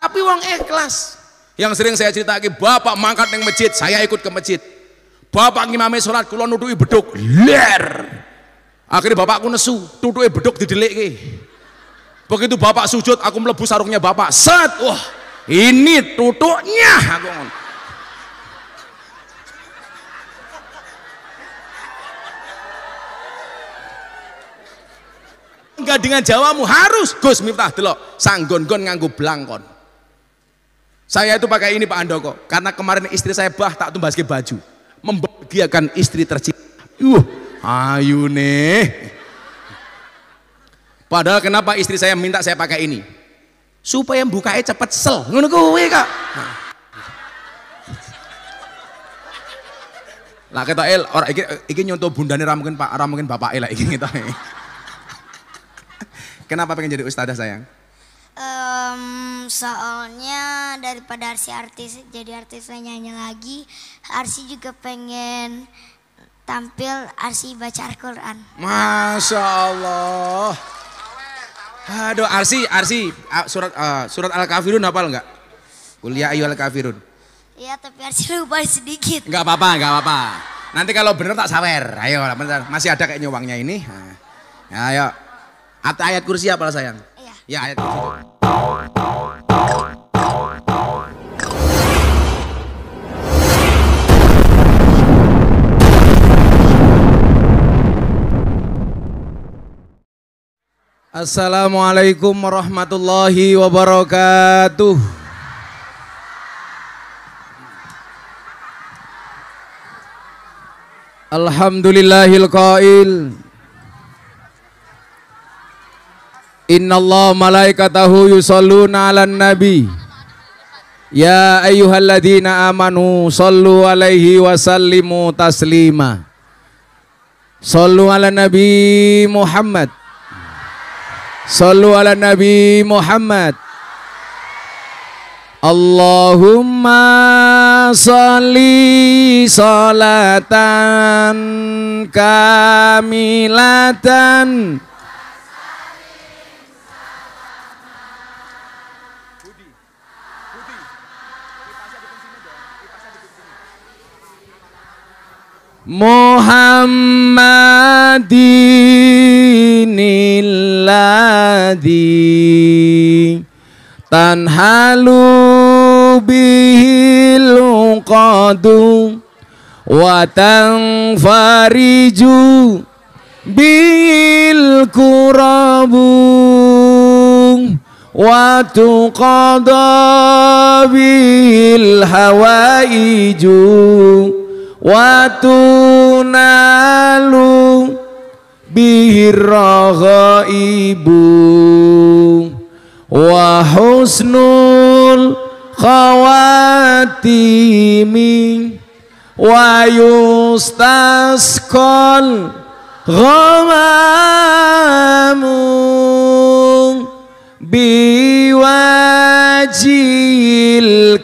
Tapi wong ikhlas. Yang sering saya ceritakan, bapak mangkat neng masjid, saya ikut ke masjid. Bapak ngimami sholat, kula nutuki beduk, ler. Akhirnya bapakku nesu, tutuki beduk didelik. Begitu bapak sujud, aku melebu sarungnya bapak, set, wah ini tutuknya. Aku enggak dengan Jawamu harus Gus Miftah delok sanggon-gon nganggo blangkon. Saya itu pakai ini Pak Andoko karena kemarin istri saya tak tumbaske baju membahagiakan istri tercinta. Ayu nih. Padahal kenapa istri saya minta saya pakai ini? Supaya bukanya cepet sel. Ngono kuwi Kak. Lah ketok ora iki nyontoh bundane ra mungkin Pak, ra mungkin bapake lah iki ngetoke. Kenapa pengen jadi ustadzah sayang? Soalnya daripada artis jadi artis nyanyi lagi, Arsi juga pengen tampil Arsi baca Al-Quran. Masya Allah. Aduh Arsi surat Al-Kafirun hafal nggak? Kuliah ayyuhal kafirun. Iya tapi Arsi lupa sedikit. Nggak apa-apa. Nanti kalau bener tak sawer. Ayo bentar. Masih ada kayaknya uangnya ini. Nah, ayo. Ayat kursi apa sayang? Iya. Ya ayat kursi. Assalamualaikum warahmatullahi wabarakatuh. Alhamdulillahil qail Innallaha malaikatahu yusholluna 'alan nabi. Ya ayyuhalladzina amanu shollu 'alaihi wa sallimu taslima. Shollu 'alan nabi Muhammad. Shollu 'alan nabi Muhammad. Allahumma sholli sholatan kamilatan Muhammadinil ladzi tanhalu bihil qadu wa tanfariju bil kurabu wa tuqada bil hawaiju wa tunalu bihir raghaibu wa husnul khawatimi wa yustasqal ghamamu biwajil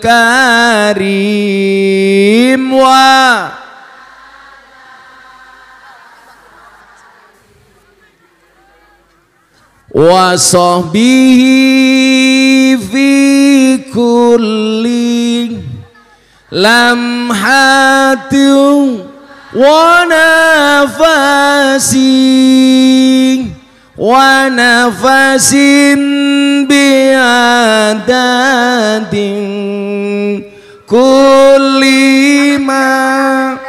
karim wa sahbihi fi kulli lamhatin wa nafasin biadadin kulli ma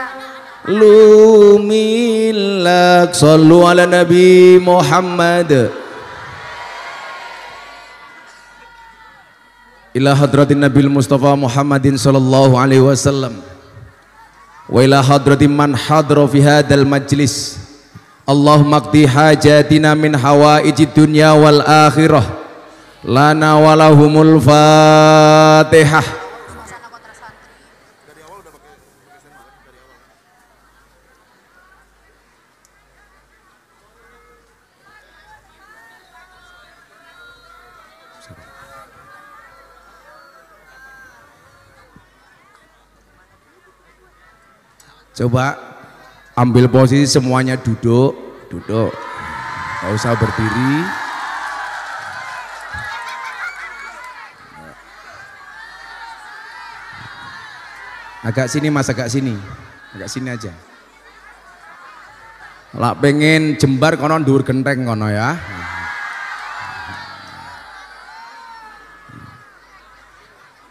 lumilak. Sallu ala nabi Muhammad. Ila hadratin Nabil Mustafa Muhammadin sallallahu alaihi wasallam wa ila hadratin man hadra fi hadzal majlis. Allahumma qdi hajatina min hawaijid dunya wal akhirah lana walahumul Fatihah. Coba ambil posisi semuanya duduk, nggak usah berdiri. Agak sini Mas, agak sini. Agak sini aja. Lah pengen jembar kono ndur genteng kono ya.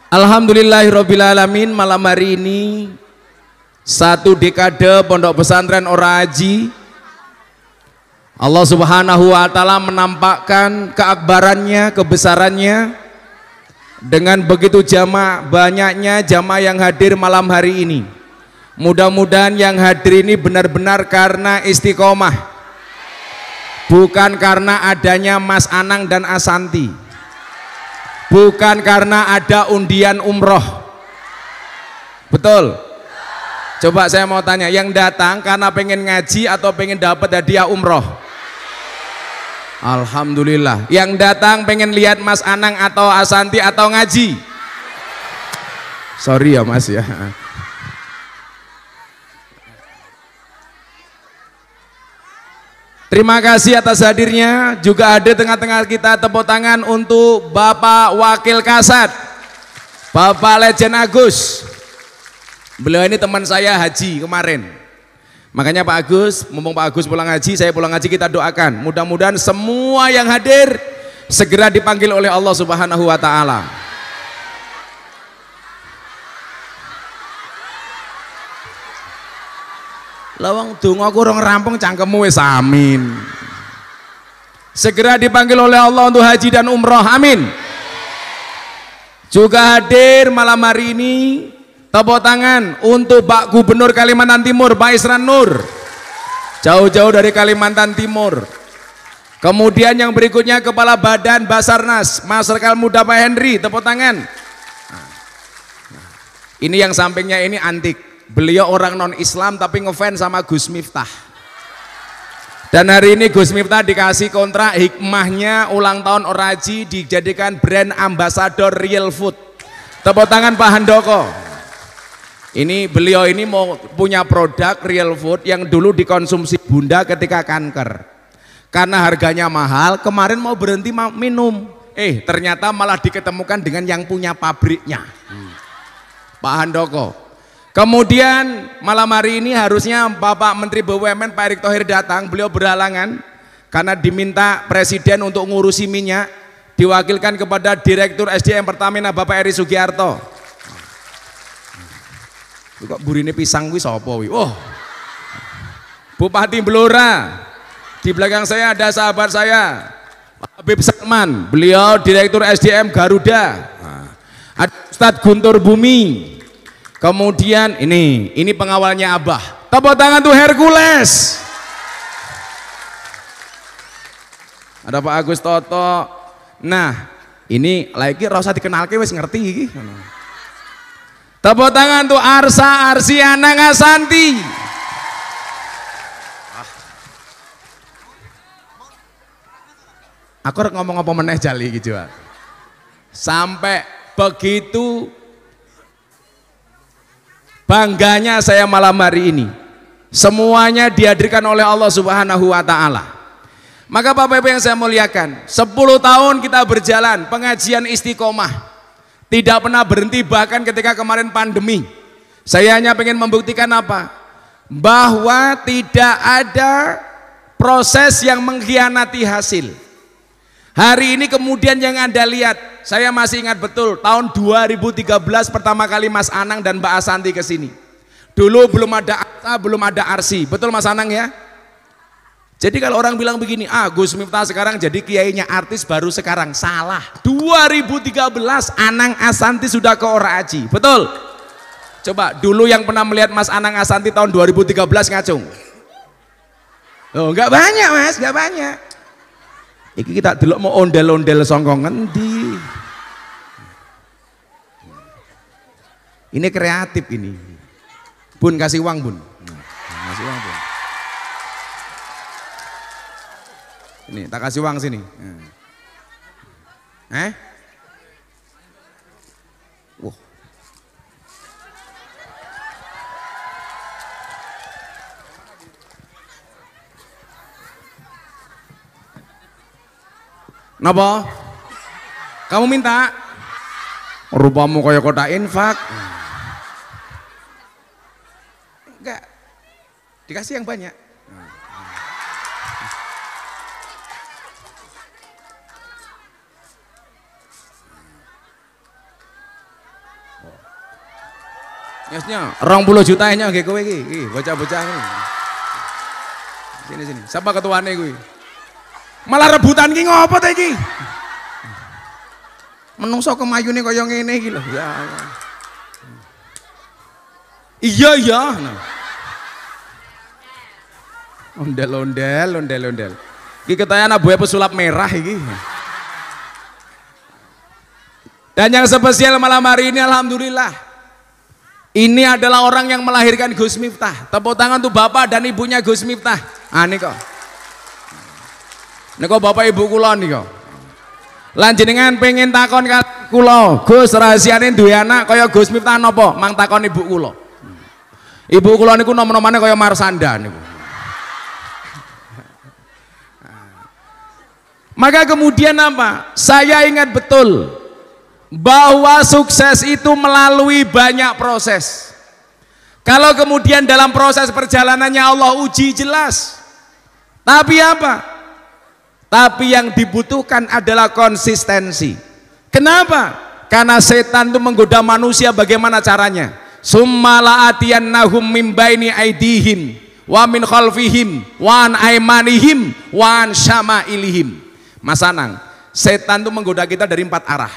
Alhamdulillahirabbil alamin, malam hari ini satu dekade Pondok Pesantren Orahaji Allah Subhanahu wa taala menampakkan keakbarannya, kebesarannya dengan begitu banyaknya jamaah yang hadir malam hari ini. Mudah-mudahan yang hadir ini benar-benar karena istiqomah, bukan karena adanya Mas Anang dan Asanti, bukan karena ada undian umroh. Betul? Coba saya mau tanya, yang datang karena pengen ngaji atau pengen dapat hadiah umroh? Alhamdulillah. Yang datang pengen lihat Mas Anang atau Asanti atau ngaji? Sorry ya Mas ya. Terima kasih atas hadirnya. Juga ada tengah-tengah kita tepuk tangan untuk Bapak Wakil Kasat, Bapak Legend Agus. Beliau ini teman saya haji kemarin. Makanya Pak Agus, mumpung Pak Agus pulang haji, saya pulang haji, kita doakan. Mudah-mudahan semua yang hadir segera dipanggil oleh Allah Subhanahu wa taala. Lawang donga aku orang rampung cangkemmu wis amin. Segera dipanggil oleh Allah untuk haji dan umroh, amin. Juga hadir malam hari ini, tepuk tangan untuk Pak Gubernur Kalimantan Timur, Pak Isran Nur, jauh-jauh dari Kalimantan Timur. Kemudian yang berikutnya Kepala Badan Basarnas, Masyarakat Muda Pak Henry, tepuk tangan. Ini yang sampingnya ini antik. Beliau orang non Islam tapi ngefans sama Gus Miftah. Dan hari ini Gus Miftah dikasih kontrak, hikmahnya ulang tahun Orahaji dijadikan brand ambassador Real Food. Tepuk tangan Pak Handoko. Ini beliau ini mau punya produk Real Food yang dulu dikonsumsi bunda ketika kanker. Karena harganya mahal, kemarin mau berhenti minum. Ternyata malah diketemukan dengan yang punya pabriknya. Pak Handoko. Kemudian malam hari ini harusnya Bapak Menteri BUMN Pak Erick Thohir datang, beliau berhalangan karena diminta Presiden untuk ngurusi minyak, diwakilkan kepada Direktur SDM Pertamina Bapak Eri Sugiarto. Kok burine pisang kuwi sapa kuwi? Oh. Bupati Blora. Di belakang saya ada sahabat saya, Pak Habib Salman, beliau Direktur SDM Garuda. Ada Ustadz Guntur Bumi. Kemudian ini pengawalnya Abah. Tepuk tangan tuh Hercules. Ada Pak Agus Toto. Nah, ini lagi rasa dikenalke wis ngerti iki. Tepuk tangan tuh Arsa Arsiana Ngasanti. Aku ngomong apa meneh jali gitu. Sampai begitu bangganya saya malam hari ini, semuanya dihadirkan oleh Allah Subhanahu wa taala. Maka Bapak Ibu yang saya muliakan, 10 tahun kita berjalan pengajian istiqomah, tidak pernah berhenti, bahkan ketika kemarin pandemi. Saya hanya pengen membuktikan apa? Bahwa tidak ada proses yang mengkhianati hasil. Hari ini kemudian yang Anda lihat, saya masih ingat betul tahun 2013 pertama kali Mas Anang dan Mbak Asanti ke sini. Dulu belum ada Akta, belum ada Arsi. Betul Mas Anang ya? Jadi kalau orang bilang begini, Gus Miftah sekarang jadi kiainya artis baru sekarang, salah. 2013 Anang Asanti sudah ke Orahaji. Betul? Coba dulu yang pernah melihat Mas Anang Asanti tahun 2013 ngacung. Oh, enggak banyak Mas, enggak banyak. Iki kita delok mau ondel-ondel songkong ngendi. Ini kreatif ini. Bun kasih uang Bun. Kasih uang Bun. Ini tak kasih uang sini. Wah. Napa? Kamu minta? Rupamu kayak kotak infak. Dikasih yang banyak. Yesnya 20 juta nya nggih kowe iki. Bocah-bocah ini. Sini. Siapa ketuane kuwi? Malah rebutan ki ngopo ta iki? Menungso kemayune kaya ngene iki lho. Ya. Iya. Nah. Ondel. Iki ketayan abuhe pesulap merah iki. Dan yang spesial malam hari ini alhamdulillah. Ini adalah orang yang melahirkan Gus Miftah. Tepuk tangan untuk bapak dan ibunya Gus Miftah. Ah niko. Niko bapak ibu kula niko. Lan jenengan pengen takon kula, Gus rahasiane duwe anak kaya Gus Miftah napa? Mang takon ibu kula. Ibu kula niku nom-nomane kaya Marsanda niku. Maka kemudian apa? Saya ingat betul bahwa sukses itu melalui banyak proses. Kalau kemudian dalam proses perjalanannya Allah uji jelas. Tapi apa? Tapi yang dibutuhkan adalah konsistensi. Kenapa? Karena setan itu menggoda manusia bagaimana caranya? Summa la'atiyannahum min baini aidihim wa min khalfihim wa an aimanihim wa an syama'ilihim. Mas Anang, setan itu menggoda kita dari 4 arah.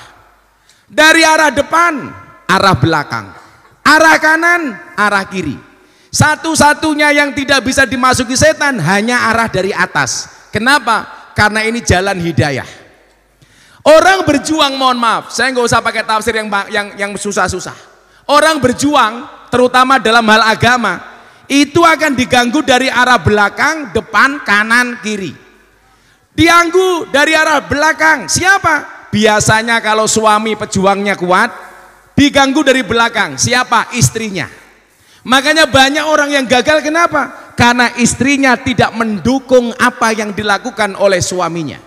Dari arah depan, arah belakang, arah kanan, arah kiri. Satu-satunya yang tidak bisa dimasuki setan hanya arah dari atas. Kenapa? Karena ini jalan hidayah. Orang berjuang, mohon maaf, saya nggak usah pakai tafsir yang susah-susah. Orang berjuang, terutama dalam hal agama, itu akan diganggu dari arah belakang, depan, kanan, kiri. Diganggu dari arah belakang. Siapa? Biasanya kalau suami pejuangnya kuat, diganggu dari belakang. Siapa? Istrinya. Makanya banyak orang yang gagal, kenapa? Karena istrinya tidak mendukung apa yang dilakukan oleh suaminya.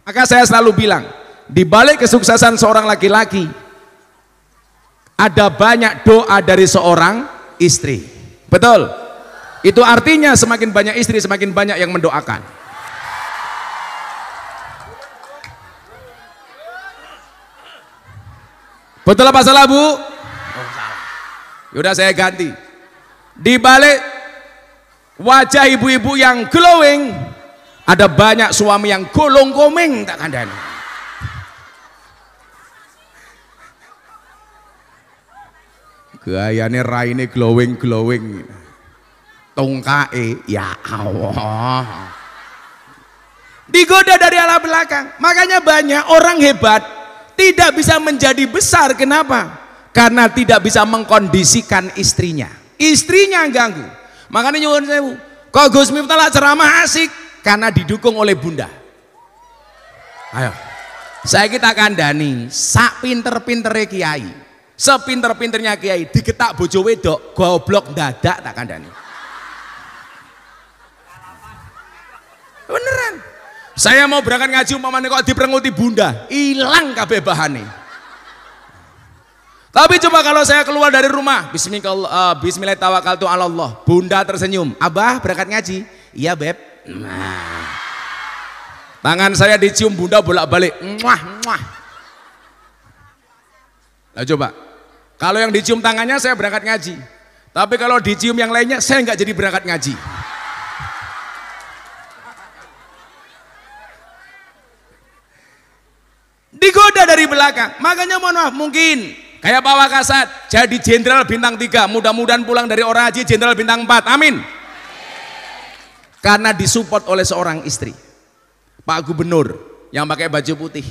Maka saya selalu bilang, di balik kesuksesan seorang laki-laki ada banyak doa dari seorang istri. Betul? Itu artinya semakin banyak istri, semakin banyak yang mendoakan. Betul apa salah, Bu? Oh, salah. Yaudah saya ganti. Di balik wajah ibu-ibu yang glowing ada banyak suami yang golong komeng tak kandani. Gayane raine glowing. Tongkae ya Allah. Digoda dari arah belakang. Makanya banyak orang hebat tidak bisa menjadi besar. Kenapa? Karena tidak bisa mengkondisikan istrinya. Istrinya ganggu. Makanya nyuwun sewu, kok Gus Miftah lah ceramah asik karena didukung oleh bunda. Ayo, saya kita kandani, sak pinter-pintere kiai, sepinter-pinternya kiai, digetak bojo wedok, goblok dadak tak kandani. Beneran. Saya mau berangkat ngaji umpamanya kok diperenguti bunda, hilang kabeh bahane. Tapi coba kalau saya keluar dari rumah, bismillahirrahmanirrahim, bunda tersenyum, abah berangkat ngaji, iya beb. Nah, tangan saya dicium bunda bolak-balik, muah. Nah coba, kalau yang dicium tangannya saya berangkat ngaji, tapi kalau dicium yang lainnya saya nggak jadi berangkat ngaji. Digoda dari belakang. Makanya mohon maaf, mungkin kayak Pak Wakasat jadi jenderal bintang 3, mudah-mudahan pulang dari orang haji jenderal bintang 4, amin. Karena disupport oleh seorang istri, Pak Gubernur yang pakai baju putih,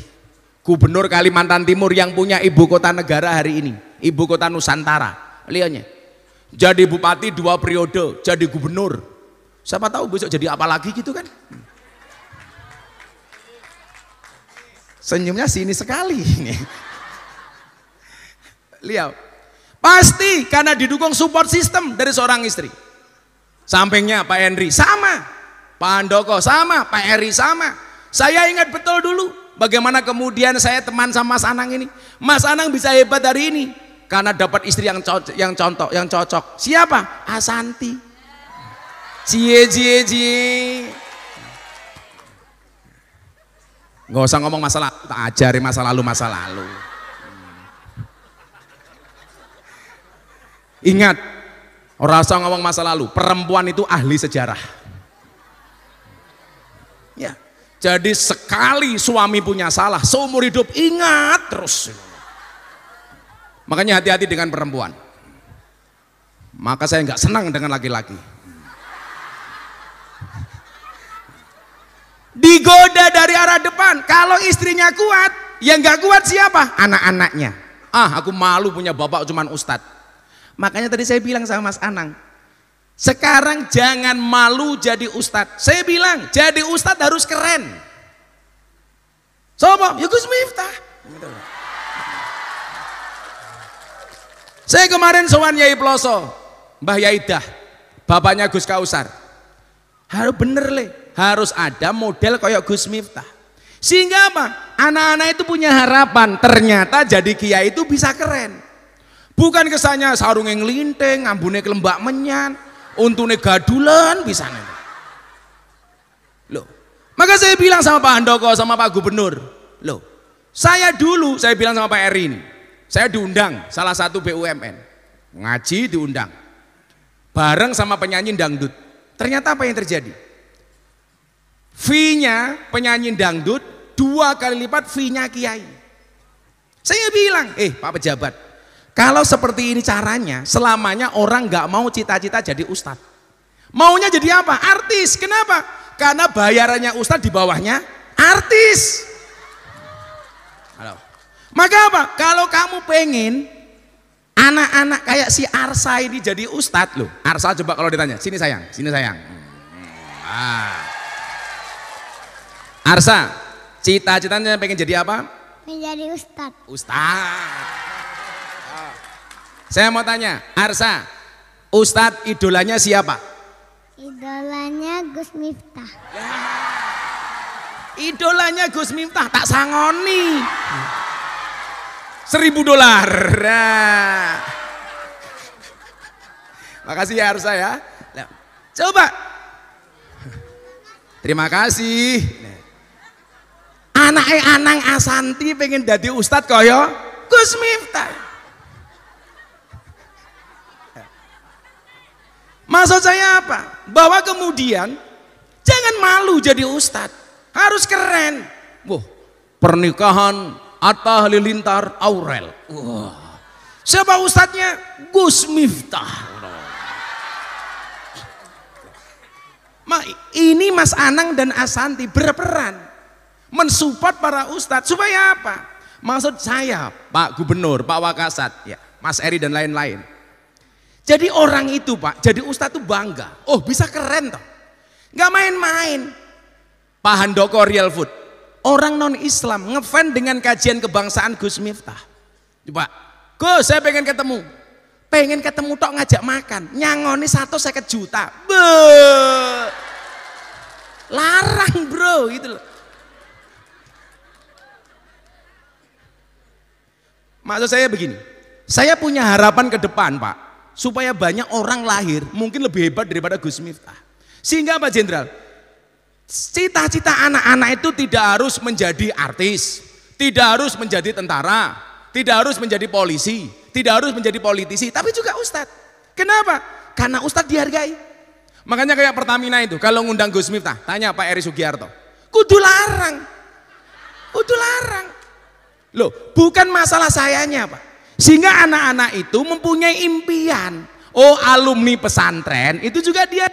Gubernur Kalimantan Timur yang punya ibu kota negara hari ini, ibu kota Nusantara. Lihatnya, jadi bupati 2 periode, jadi gubernur, siapa tahu besok jadi apa lagi gitu kan. Senyumnya sini sekali ini. Lihat, pasti karena didukung support system dari seorang istri. Sampingnya Pak Henry sama, Pak Handoko sama, Pak Eri sama. Saya ingat betul dulu bagaimana kemudian saya teman sama Mas Anang ini. Mas Anang bisa hebat hari ini karena dapat istri yang cocok. Siapa? Asanti. Cie. Nggak usah ngomong masalah, tak ajari masa lalu. Ingat, orang usah ngomong masa lalu. Perempuan itu ahli sejarah. Ya, jadi sekali suami punya salah, seumur hidup ingat terus. Makanya hati-hati dengan perempuan. Maka saya nggak senang dengan laki-laki. Digoda dari arah depan. Kalau istrinya kuat, yang nggak kuat siapa? Anak-anaknya. Aku malu punya bapak cuman ustadz. Makanya tadi saya bilang sama Mas Anang, sekarang jangan malu jadi ustadz. Saya bilang jadi ustadz harus keren. Sopo? Ya Gus Miftah. Saya kemarin sowan Yai Ploso, Mbah Yaidah, bapaknya Gus Kausar. Harus bener le, harus ada model kayak Gus Miftah. Sehingga apa? Anak-anak itu punya harapan, ternyata jadi kiai itu bisa keren. Bukan kesannya sarung yang ngelinteng, ngambune kelembak menyan, untune gadulan bisa nih. Loh, maka saya bilang sama Pak Handoko, sama Pak Gubernur, loh, saya bilang sama Pak Eri ini, saya diundang salah satu BUMN, ngaji diundang, bareng sama penyanyi dangdut. Ternyata apa yang terjadi? Fee-nya penyanyi dangdut 2 kali lipat fee-nya kiai. Saya bilang, Pak pejabat, kalau seperti ini caranya, selamanya orang nggak mau cita-cita jadi ustadz. Maunya jadi apa? Artis. Kenapa? Karena bayarannya ustadz di bawahnya artis. Halo. Maka apa? Kalau kamu pengen anak-anak kayak si Arsa ini jadi ustadz loh. Arsa coba kalau ditanya, sini sayang. Arsa, cita-citanya pengen jadi apa? Menjadi ustadz. Ustadz. Saya mau tanya, Arsa, ustadz idolanya siapa? Idolanya Gus Miftah. Idolanya Gus Miftah, tak sangoni. $1.000. Nah. Makasih ya Arsa ya. Coba. Terima kasih. Anaknya Anang Asanti pengen jadi ustadz kaya Gus Miftah. Maksud saya apa? Bahwa kemudian jangan malu jadi ustadz, harus keren. Pernikahan Atta Halilintar Aurel. Siapa ustadznya? Gus Miftah. Ini Mas Anang dan Asanti berperan mensupport para ustadz supaya apa? Maksud saya Pak Gubernur, Pak Wakasat, ya, Mas Eri dan lain-lain. Jadi orang itu Pak, jadi ustadz tuh bangga. Bisa keren toh. Nggak main-main. Pak Handoko Real Food, orang non Islam ngefans dengan kajian kebangsaan Gus Miftah. Pak, Gus saya pengen ketemu tok ngajak makan, nyangoni 150 juta. Larang bro, gitu loh. Maksud saya begini, saya punya harapan ke depan Pak, supaya banyak orang lahir mungkin lebih hebat daripada Gus Miftah. Sehingga Pak Jenderal, cita-cita anak-anak itu tidak harus menjadi artis, tidak harus menjadi tentara, tidak harus menjadi polisi, tidak harus menjadi politisi, tapi juga ustadz. Kenapa? Karena ustadz dihargai. Makanya kayak Pertamina itu, kalau ngundang Gus Miftah, tanya Pak Eri Sugiarto, kudu larang. Loh, bukan masalah sayanya Pak. Sehingga anak-anak itu mempunyai impian. Alumni pesantren itu juga dia.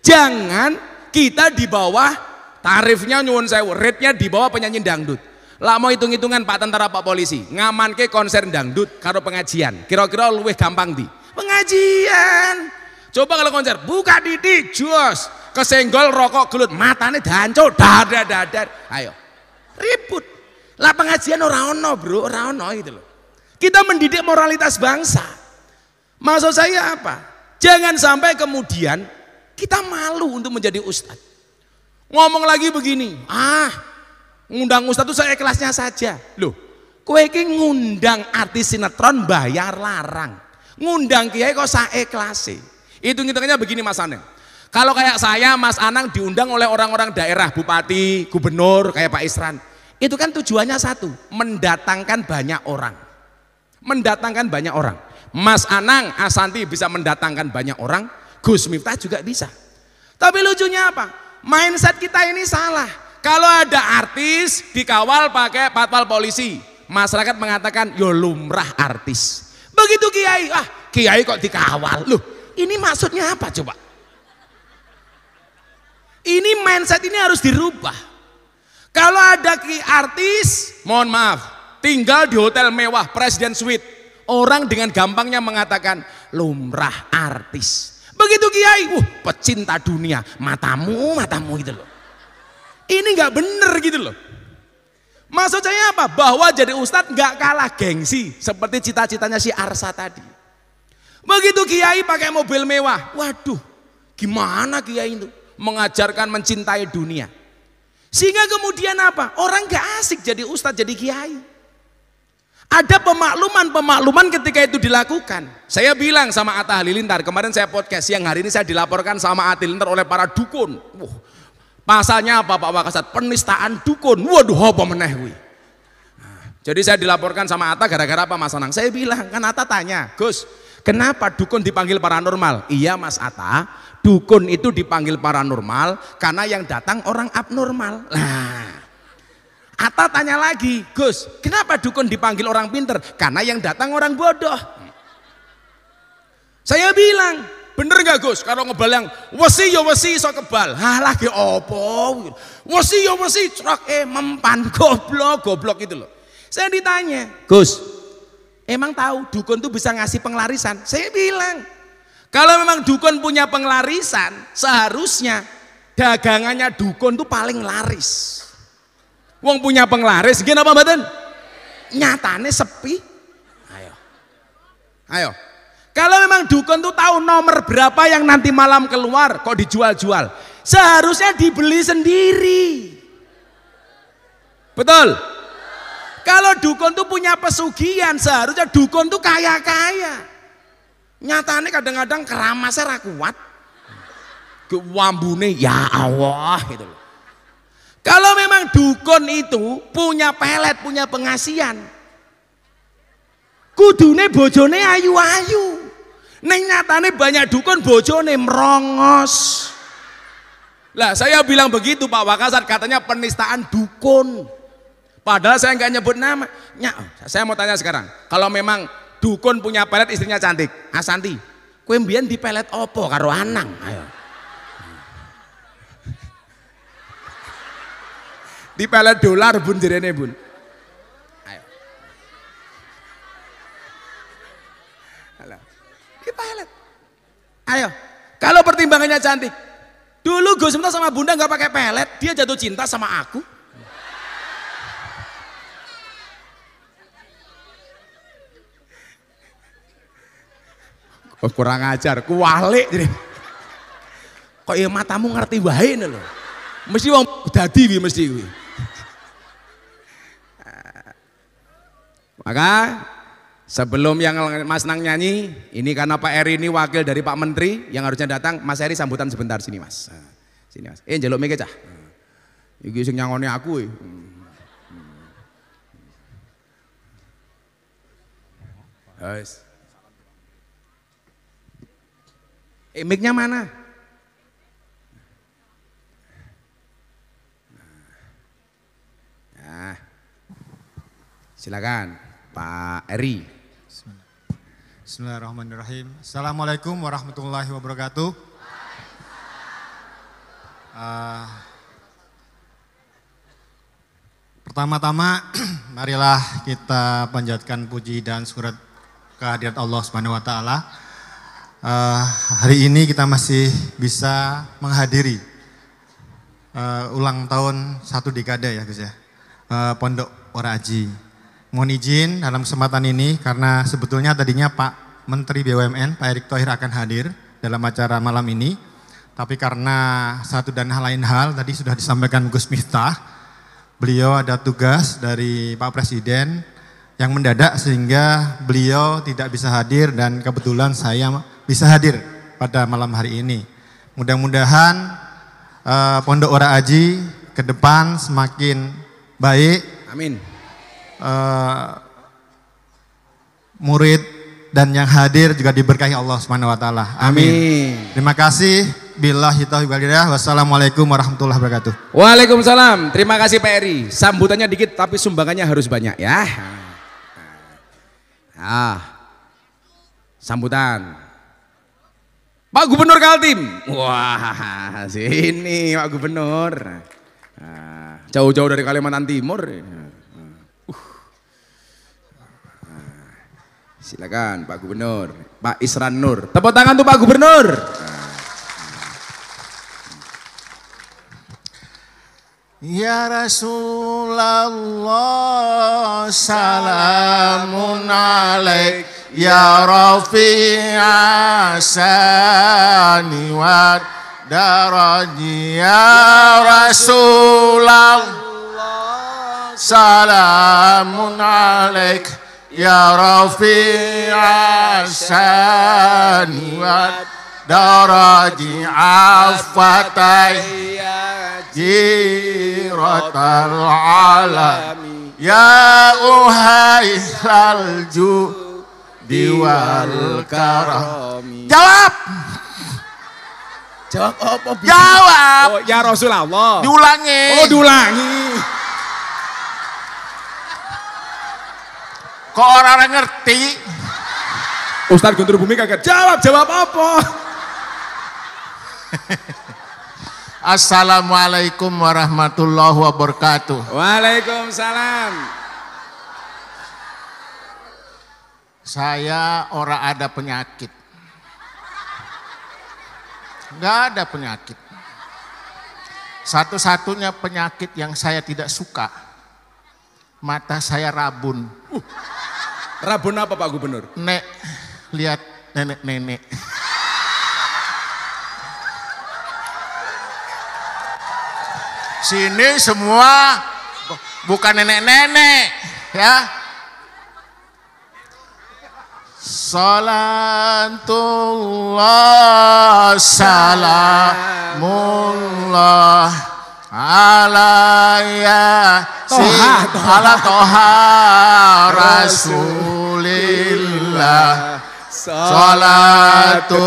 Jangan kita di bawah tarifnya nyuwun sewu, rate-nya di bawah penyanyi dangdut. Lah mau hitung-hitungan Pak Tentara Pak Polisi, ngamanke konser dangdut karo pengajian. Kira-kira luwih gampang di pengajian. Coba kalau konser buka didik jos, kesenggol rokok gelut, matane dancuk dadar. Ayo. Ribut. Lah pengajian ora ono, Bro, ora ono gitu loh. Kita mendidik moralitas bangsa. Maksud saya apa? Jangan sampai kemudian kita malu untuk menjadi ustadz. Ngomong lagi begini, ngundang ustadz itu saya ikhlasnya saja. Loh, kowe iki ngundang artis sinetron bayar larang. Ngundang kiai kok sae ikhlasé. Hitung-hitungannya begini Mas Aneng. Kalau kayak saya, Mas Anang diundang oleh orang-orang daerah, bupati, gubernur, kayak Pak Isran. Itu kan tujuannya satu, mendatangkan banyak orang. Mendatangkan banyak orang. Mas Anang, Asanti bisa mendatangkan banyak orang, Gus Miftah juga bisa. Tapi lucunya apa? Mindset kita ini salah. Kalau ada artis dikawal pakai patwal polisi, masyarakat mengatakan yo lumrah artis. Begitu kiai, kiai kok dikawal. Loh, ini maksudnya apa coba? Ini mindset ini harus dirubah. Kalau ada artis, mohon maaf, tinggal di hotel mewah, presiden suite, orang dengan gampangnya mengatakan lumrah artis. Begitu kiai, pecinta dunia, matamu gitu loh. Ini nggak bener gitu loh. Maksud saya apa? Bahwa jadi ustadz nggak kalah gengsi, seperti cita-citanya si Arsa tadi. Begitu kiai pakai mobil mewah, waduh, gimana kiai itu mengajarkan mencintai dunia. Sehingga kemudian apa? Orang nggak asik jadi ustadz, jadi kiai. Ada pemakluman ketika itu dilakukan. Saya bilang sama Atta Halilintar, kemarin saya podcast, siang hari ini saya dilaporkan sama Atta Halilintar oleh para dukun. Pasalnya apa Pak Wakasat? Penistaan dukun. Waduh, apa meneh kuwi. Jadi saya dilaporkan sama Atta gara-gara apa Mas Anang? Saya bilang, kan Atta tanya, Gus, kenapa dukun dipanggil paranormal? Iya Mas Atta, dukun itu dipanggil paranormal karena yang datang orang abnormal. Nah, Atta tanya lagi, Gus, kenapa dukun dipanggil orang pinter? Karena yang datang orang bodoh. Saya bilang, bener gak Gus? Kalau ngebalang, wesi ya wesi so kebal. Lagi opo? Wesi ya wesi, cerak mempan, goblok itu loh. Saya ditanya, Gus, emang tahu dukun tuh bisa ngasih penglarisan? Saya bilang, kalau memang dukun punya penglarisan, seharusnya dagangannya dukun tuh paling laris. Wong punya penglaris, gini apa mboten? Nyatane sepi. Ayo. Kalau memang dukun tuh tahu nomor berapa yang nanti malam keluar, kok dijual-jual? Seharusnya dibeli sendiri. Betul? Kalau dukun tuh punya pesugihan, seharusnya dukun tuh kaya-kaya. Nyatane kadang-kadang keramasnya ra kuat. Wambune ya Allah gitu loh. Kalau memang dukun itu punya pelet, punya pengasihan, kudune bojone ayu-ayu. Neng nyatane banyak dukun bojone merongos. Lah saya bilang begitu Pak Wakasat, katanya penistaan dukun. Padahal saya nggak nyebut nama. Saya mau tanya sekarang, kalau memang dukun punya pelet istrinya cantik, Asanti, kowe mbiyen dipelet opo karo Anang? Ayo. Dipelet dolar bun direne bun. Ayo. Dipelet. Ayo. Kalau pertimbangannya cantik, dulu Gus Miftah sama Bunda nggak pakai pelet, dia jatuh cinta sama aku. Oh, kurang ajar, kuwalik jadi. Kok ya matamu ngerti wae lho. Mesti wong dadi wi mesti kuwi. Maka sebelum yang Mas Nang nyanyi, ini karena Pak Eri ini wakil dari Pak Menteri yang harusnya datang, Mas Eri sambutan sebentar sini Mas. Sini Mas. Njaluk mike cah. Iki sing nyangone aku. Guys. Mic-nya mana? Nah. Silakan. Pak Eri. Bismillahirrahmanirrahim. Assalamualaikum warahmatullahi wabarakatuh. Pertama-tama marilah kita panjatkan puji dan syukur kehadirat Allah Subhanahu wa taala. Hari ini kita masih bisa menghadiri ulang tahun 1 dekade ya Gus ya. Pondok Ora Aji. Mohon izin dalam kesempatan ini karena sebetulnya tadinya Pak Menteri BUMN Pak Erick Thohir akan hadir dalam acara malam ini. Tapi karena satu dan lain hal tadi sudah disampaikan Gus Miftah, beliau ada tugas dari Pak Presiden yang mendadak sehingga beliau tidak bisa hadir dan kebetulan saya bisa hadir pada malam hari ini. Mudah-mudahan Pondok Ora Aji ke depan semakin baik. Amin. Murid dan yang hadir juga diberkahi Allah Subhanahu wa taala. Amin. Terima kasih. Billahi taufiq wal hidayah. Wassalamualaikum warahmatullahi wabarakatuh. Waalaikumsalam. Terima kasih Pak Eri. Sambutannya dikit tapi sumbangannya harus banyak ya. Sambutan. Pak Gubernur Kaltim. Wah, sini Pak Gubernur. Jauh-jauh dari Kalimantan Timur. Silakan Pak Gubernur, Pak Isran Nur. Tepuk tangan tuh Pak Gubernur. Ya Rasulullah salamun alaik ya rafi'a sani wa daraji ya Rasulullah salamun alaik ya rafi'a sani wa daraji afatai jiratal alami ya uhai salju diwal karami. Jawab apa? Jawab. Oh, ya Rasulullah. Diulangi. Oh, diulangi. Kok orang ngerti? Ustadz Guntur Bumi kaget. Jawab apa? Assalamualaikum warahmatullahi wabarakatuh. Waalaikumsalam. Saya ora ada penyakit. Enggak ada penyakit. Satu-satunya penyakit yang saya tidak suka, mata saya rabun. Rabun apa Pak Gubernur? Nek, lihat nenek-nenek. Sini semua bukan nenek-nenek ya. Salatullah salamullah ala ya ala toha rasulillah. Salatullah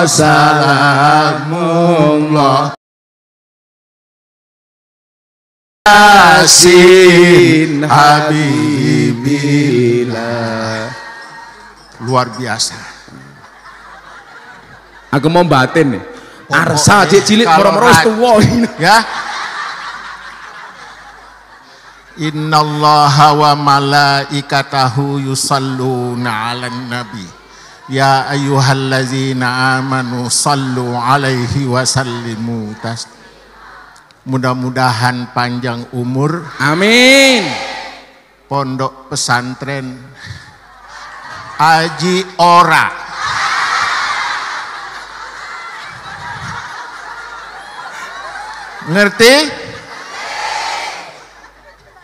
salamullah Yasin Habibillah. Luar biasa. Aku mau batin nih. Arsa cek cilik moro-moro tuwa. Ya. Innallaha wa malaikatahu yusalluna 'alan nabi. Ya ayyuhallazina amanu sallu 'alaihi wa sallimu taslima. Mudah-mudahan panjang umur. Amin. Pondok pesantren Aji Ora. Ngerti?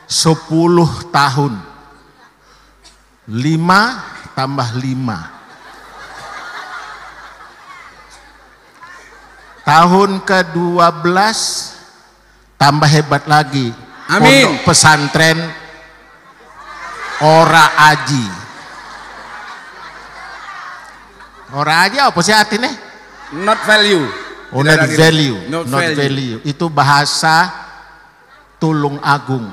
10 tahun. 5 tambah 5. Tahun ke-12 tambah hebat lagi. Amin. Pondok pesantren Ora Aji. Ora Aji apa sih artinya? Not value. Oh, not value. Not Not value. Itu bahasa Tulung Agung.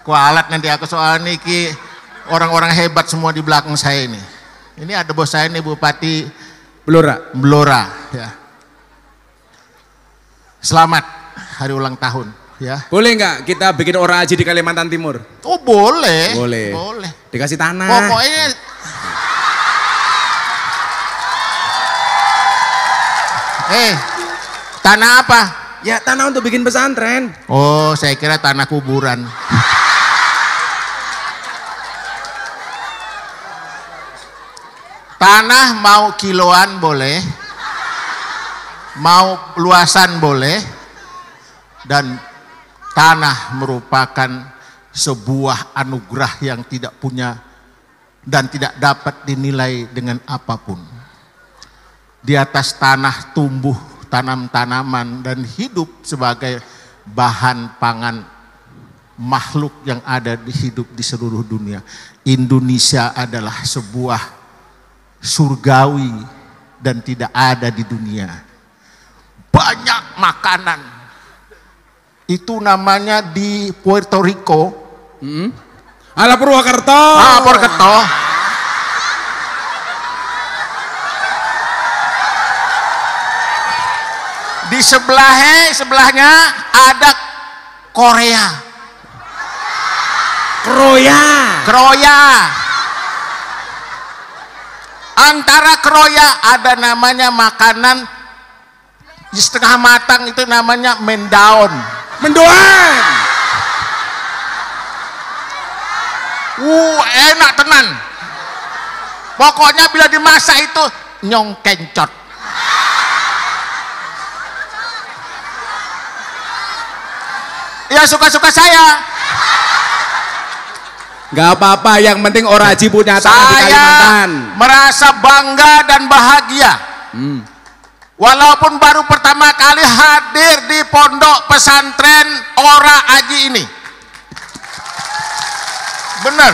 Kualat nanti aku soal niki orang-orang hebat semua di belakang saya ini. Ini ada bos saya nih Bupati Blora ya. Selamat hari ulang tahun ya. Boleh nggak kita bikin Ora Aji di Kalimantan Timur? Oh boleh. Boleh. Dikasih tanah. Pokoknya tanah apa? Ya tanah untuk bikin pesantren. Oh saya kira tanah kuburan. Tanah mau kiloan boleh, mau luasan boleh, dan tanah merupakan sebuah anugerah yang tidak punya dan tidak dapat dinilai dengan apapun. Di atas tanah tumbuh tanam-tanaman dan hidup sebagai bahan pangan makhluk yang ada di hidup di seluruh dunia. Indonesia adalah sebuah surgawi dan tidak ada di dunia. Banyak makanan. Itu namanya di Puerto Rico. Ala Purwokerto. Purwokerto. Di sebelahnya ada Korea. Kroya. Antara kroya ada namanya makanan setengah matang, itu namanya mendaon. Enak tenan. Pokoknya bila dimasak itu nyong kencot. Ya suka-suka saya. Gak apa-apa, yang penting Ora Haji punya tanah di Kalimantan. Saya merasa bangga dan bahagia. Walaupun baru pertama kali hadir di pondok pesantren Ora Haji ini. Benar.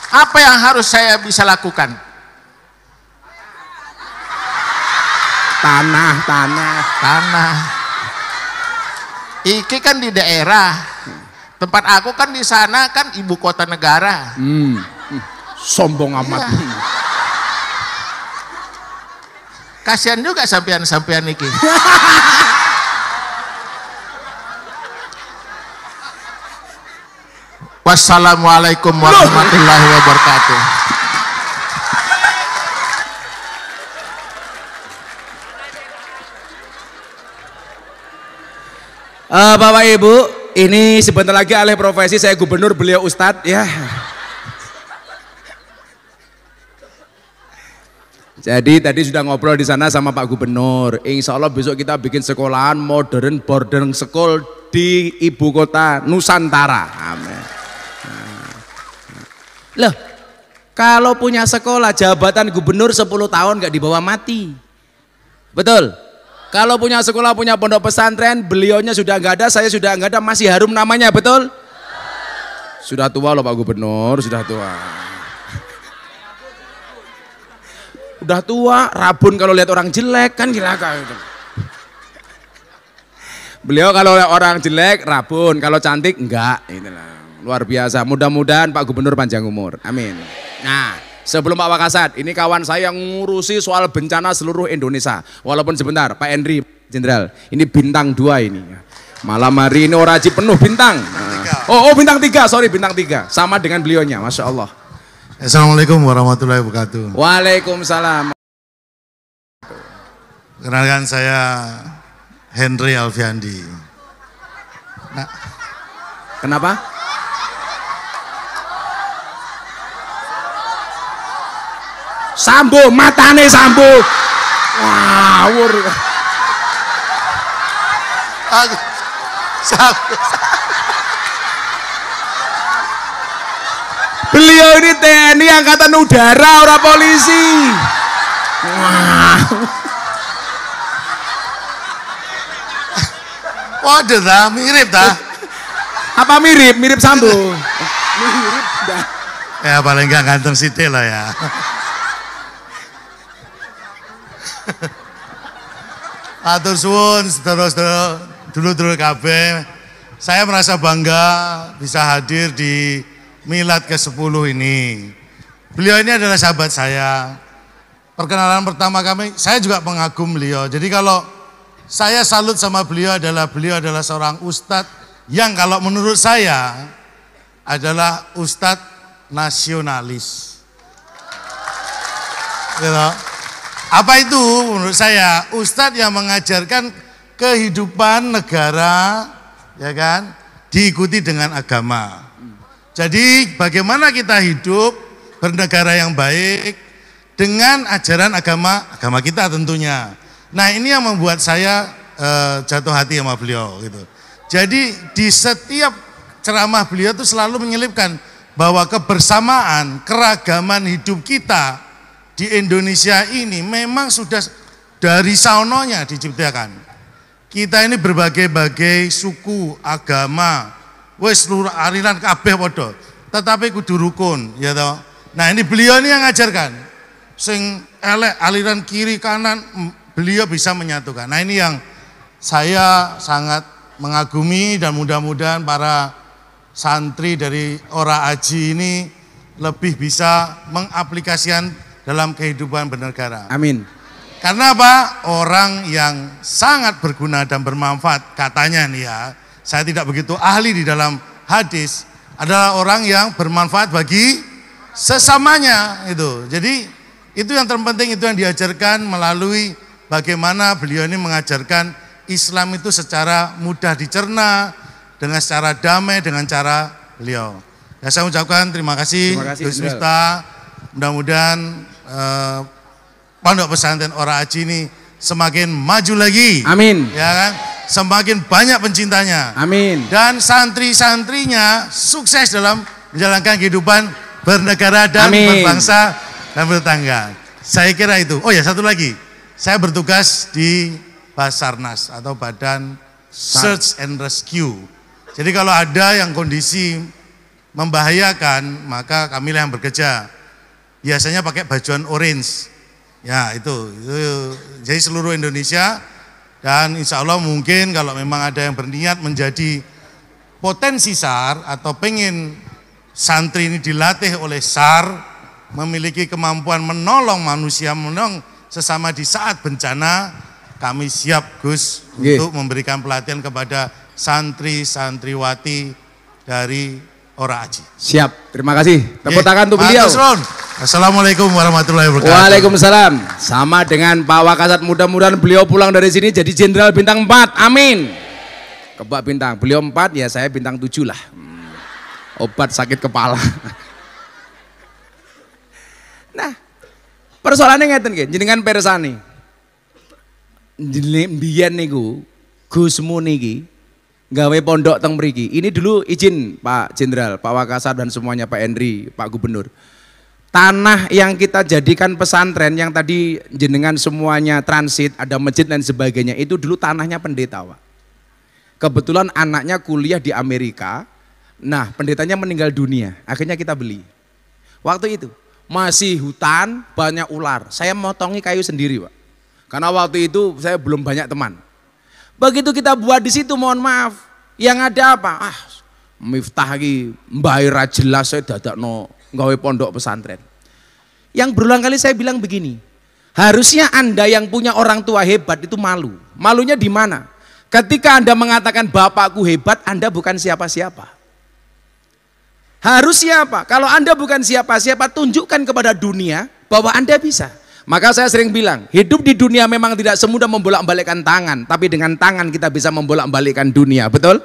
Apa yang harus saya bisa lakukan? Tanah. Iki kan di daerah. Tempat aku kan di sana kan ibu kota negara. Sombong amat. Iya. Kasihan juga sampean iki. Wassalamualaikum warahmatullahi wabarakatuh. Bapak Ibu, ini sebentar lagi alih profesi saya gubernur, beliau ustadz ya. Jadi tadi sudah ngobrol di sana sama Pak Gubernur. Insya Allah besok kita bikin sekolahan modern boarding school di ibu kota Nusantara. Amin. Loh, kalau punya sekolah jabatan gubernur 10 tahun nggak dibawa mati. Betul? Kalau punya sekolah, punya pondok pesantren, beliaunya sudah nggak ada, saya sudah nggak ada, masih harum namanya, betul? Sudah tua loh Pak Gubernur, sudah tua. Udah tua, rabun kalau lihat orang jelek kan gila gitu. Beliau kalau lihat orang jelek rabun, kalau cantik enggak, itulah. Luar biasa. Mudah-mudahan Pak Gubernur panjang umur. Amin. Nah, sebelum Pak Wakasat, ini kawan saya yang ngurusi soal bencana seluruh Indonesia. Walaupun sebentar, Pak Henry Jenderal, ini bintang 2 ini. Malam hari ini Ora Haji penuh bintang. Oh bintang 3, sorry bintang 3. Sama dengan beliaunya, Masya Allah. Assalamualaikum warahmatullahi wabarakatuh. Waalaikumsalam. Kenalkan saya Henry Alfiandi. Nah, kenapa? Sambo, matane Sambo. Ngawur. Beliau ini TNI Angkatan Udara, orang polisi. waduh dah, mirip dah. Apa mirip? Mirip Sambo. Mirip dah. Ya paling enggak ganteng sithik lah ya. Atur suwun sedherek-sedherek dulur-dulur kabeh. Saya merasa bangga bisa hadir di milad ke-10 ini. Beliau ini adalah sahabat saya. Perkenalan pertama kami, saya juga pengagum beliau. Jadi kalau saya salut sama beliau adalah seorang ustadz yang kalau menurut saya adalah ustadz nasionalis. Gitu. Apa itu menurut saya? Ustadz yang mengajarkan kehidupan negara, ya kan, diikuti dengan agama. Jadi bagaimana kita hidup bernegara yang baik dengan ajaran agama kita tentunya. Nah ini yang membuat saya jatuh hati sama beliau gitu. Jadi di setiap ceramah beliau itu selalu menyelipkan bahwa kebersamaan, keragaman hidup kita di Indonesia ini memang sudah dari saunonya diciptakan. Kita ini berbagai-bagai suku, agama, wes seluruh aliran kabeh podo, tetapi kudu rukun, ya toh. Nah ini beliau ini yang ngajarkan, sing elek aliran kiri kanan, beliau bisa menyatukan. Nah ini yang saya sangat mengagumi dan mudah-mudahan para santri dari Ora Aji ini lebih bisa mengaplikasikan dalam kehidupan bernegara. Amin. Karena apa? Orang yang sangat berguna dan bermanfaat katanya nih ya, saya tidak begitu ahli di dalam hadis, adalah orang yang bermanfaat bagi sesamanya itu. Jadi itu yang terpenting, itu yang diajarkan melalui bagaimana beliau ini mengajarkan Islam itu secara mudah dicerna, dengan secara damai, dengan cara beliau. Ya, saya ucapkan terima kasih Gus Miftah. Mudah-mudahan Pondok Pesantren Ora Aji ini semakin maju lagi. Amin. Ya kan? Semakin banyak pencintanya. Amin. Dan santri-santrinya sukses dalam menjalankan kehidupan bernegara dan berbangsa dan bertetangga. Saya kira itu. Oh ya, satu lagi. Saya bertugas di Basarnas atau Badan Search and Rescue. Jadi kalau ada yang kondisi membahayakan, maka kamilah yang bekerja. Biasanya pakai bajuan orange. Ya itu jadi seluruh Indonesia, dan insya Allah mungkin kalau memang ada yang berniat menjadi potensi SAR atau pengen santri ini dilatih oleh SAR, memiliki kemampuan menolong manusia, menolong sesama di saat bencana, kami siap Gus untuk memberikan pelatihan kepada santri-santriwati dari Ora Aji. Siap, terima kasih. Tepuk tangan untuk beliau. Assalamualaikum warahmatullahi wabarakatuh. Waalaikumsalam. Sama dengan Pak Wakasat, mudah-mudahan beliau pulang dari sini jadi jenderal bintang 4. Amin. Kebak bintang, beliau 4, ya saya bintang 7 lah. Obat sakit kepala. Nah, persoalannya ngeten nggih, jenengan persani. Mbiyen niku Gusmu niki gawe pondok teng mriki. Ini dulu izin Pak Jenderal, Pak Wakasat dan semuanya, Pak Henry, Pak Gubernur. Tanah yang kita jadikan pesantren yang tadi jenengan semuanya transit, ada masjid dan sebagainya, itu dulu tanahnya pendeta, Pak. Kebetulan anaknya kuliah di Amerika. Nah, pendetanya meninggal dunia. Akhirnya kita beli. Waktu itu masih hutan, banyak ular. Saya motongi kayu sendiri, Pak. Karena waktu itu saya belum banyak teman. Begitu kita buat di situ, mohon maaf, yang ada apa? Miftah lagi mbaira jelas, saya dadakno gawe pondok pesantren. Yang berulang kali saya bilang begini, harusnya Anda yang punya orang tua hebat itu malu. Malunya di mana? Ketika Anda mengatakan bapakku hebat, Anda bukan siapa-siapa. Harusnya apa? Kalau Anda bukan siapa-siapa, tunjukkan kepada dunia bahwa Anda bisa. Maka saya sering bilang, hidup di dunia memang tidak semudah membolak-balikkan tangan, tapi dengan tangan kita bisa membolak-balikkan dunia, betul?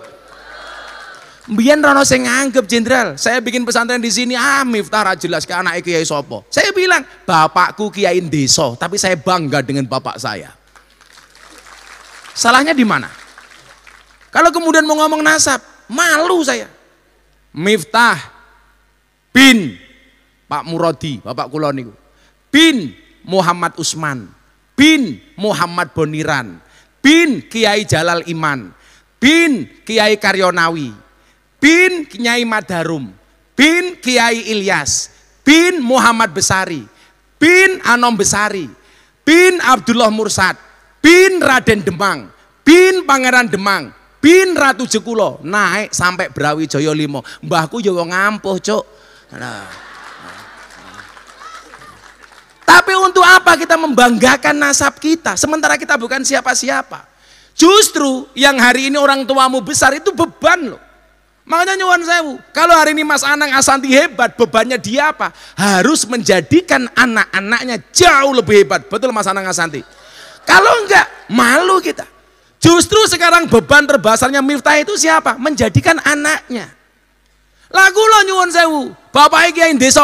Mbiyen rono sing nganggep jenderal, saya bikin pesantren di sini, Miftah ra jelas ke anak Kiai sopo. Saya bilang, bapakku Kiai Deso, tapi saya bangga dengan bapak saya. Salahnya di mana? Kalau kemudian mau ngomong nasab, malu saya. Miftah bin Pak Muradi, bapak kula niku. Bin Muhammad Usman, bin Muhammad Boniran, bin Kiai Jalal Iman, bin Kiai Karyonawi, bin Kiai Madarum, bin Kiai Ilyas, bin Muhammad Besari, bin Anom Besari, bin Abdullah Mursad, bin Raden Demang, bin Pangeran Demang, bin Ratu Jekulo, naik sampai Brawijaya 5. Mbahku yo ngampuh, Cuk. Nah. Tapi untuk apa kita membanggakan nasab kita, sementara kita bukan siapa-siapa? Justru yang hari ini orang tuamu besar itu beban loh. Makanya nyuwun sewu, kalau hari ini Mas Anang Asanti hebat, bebannya dia apa? Harus menjadikan anak-anaknya jauh lebih hebat. Betul Mas Anang Asanti? Kalau enggak, malu kita. Justru sekarang beban terbesarnya Miftah itu siapa? Menjadikan anaknya. Lagu lo nyuwun sewu, bapak Kiai Deso,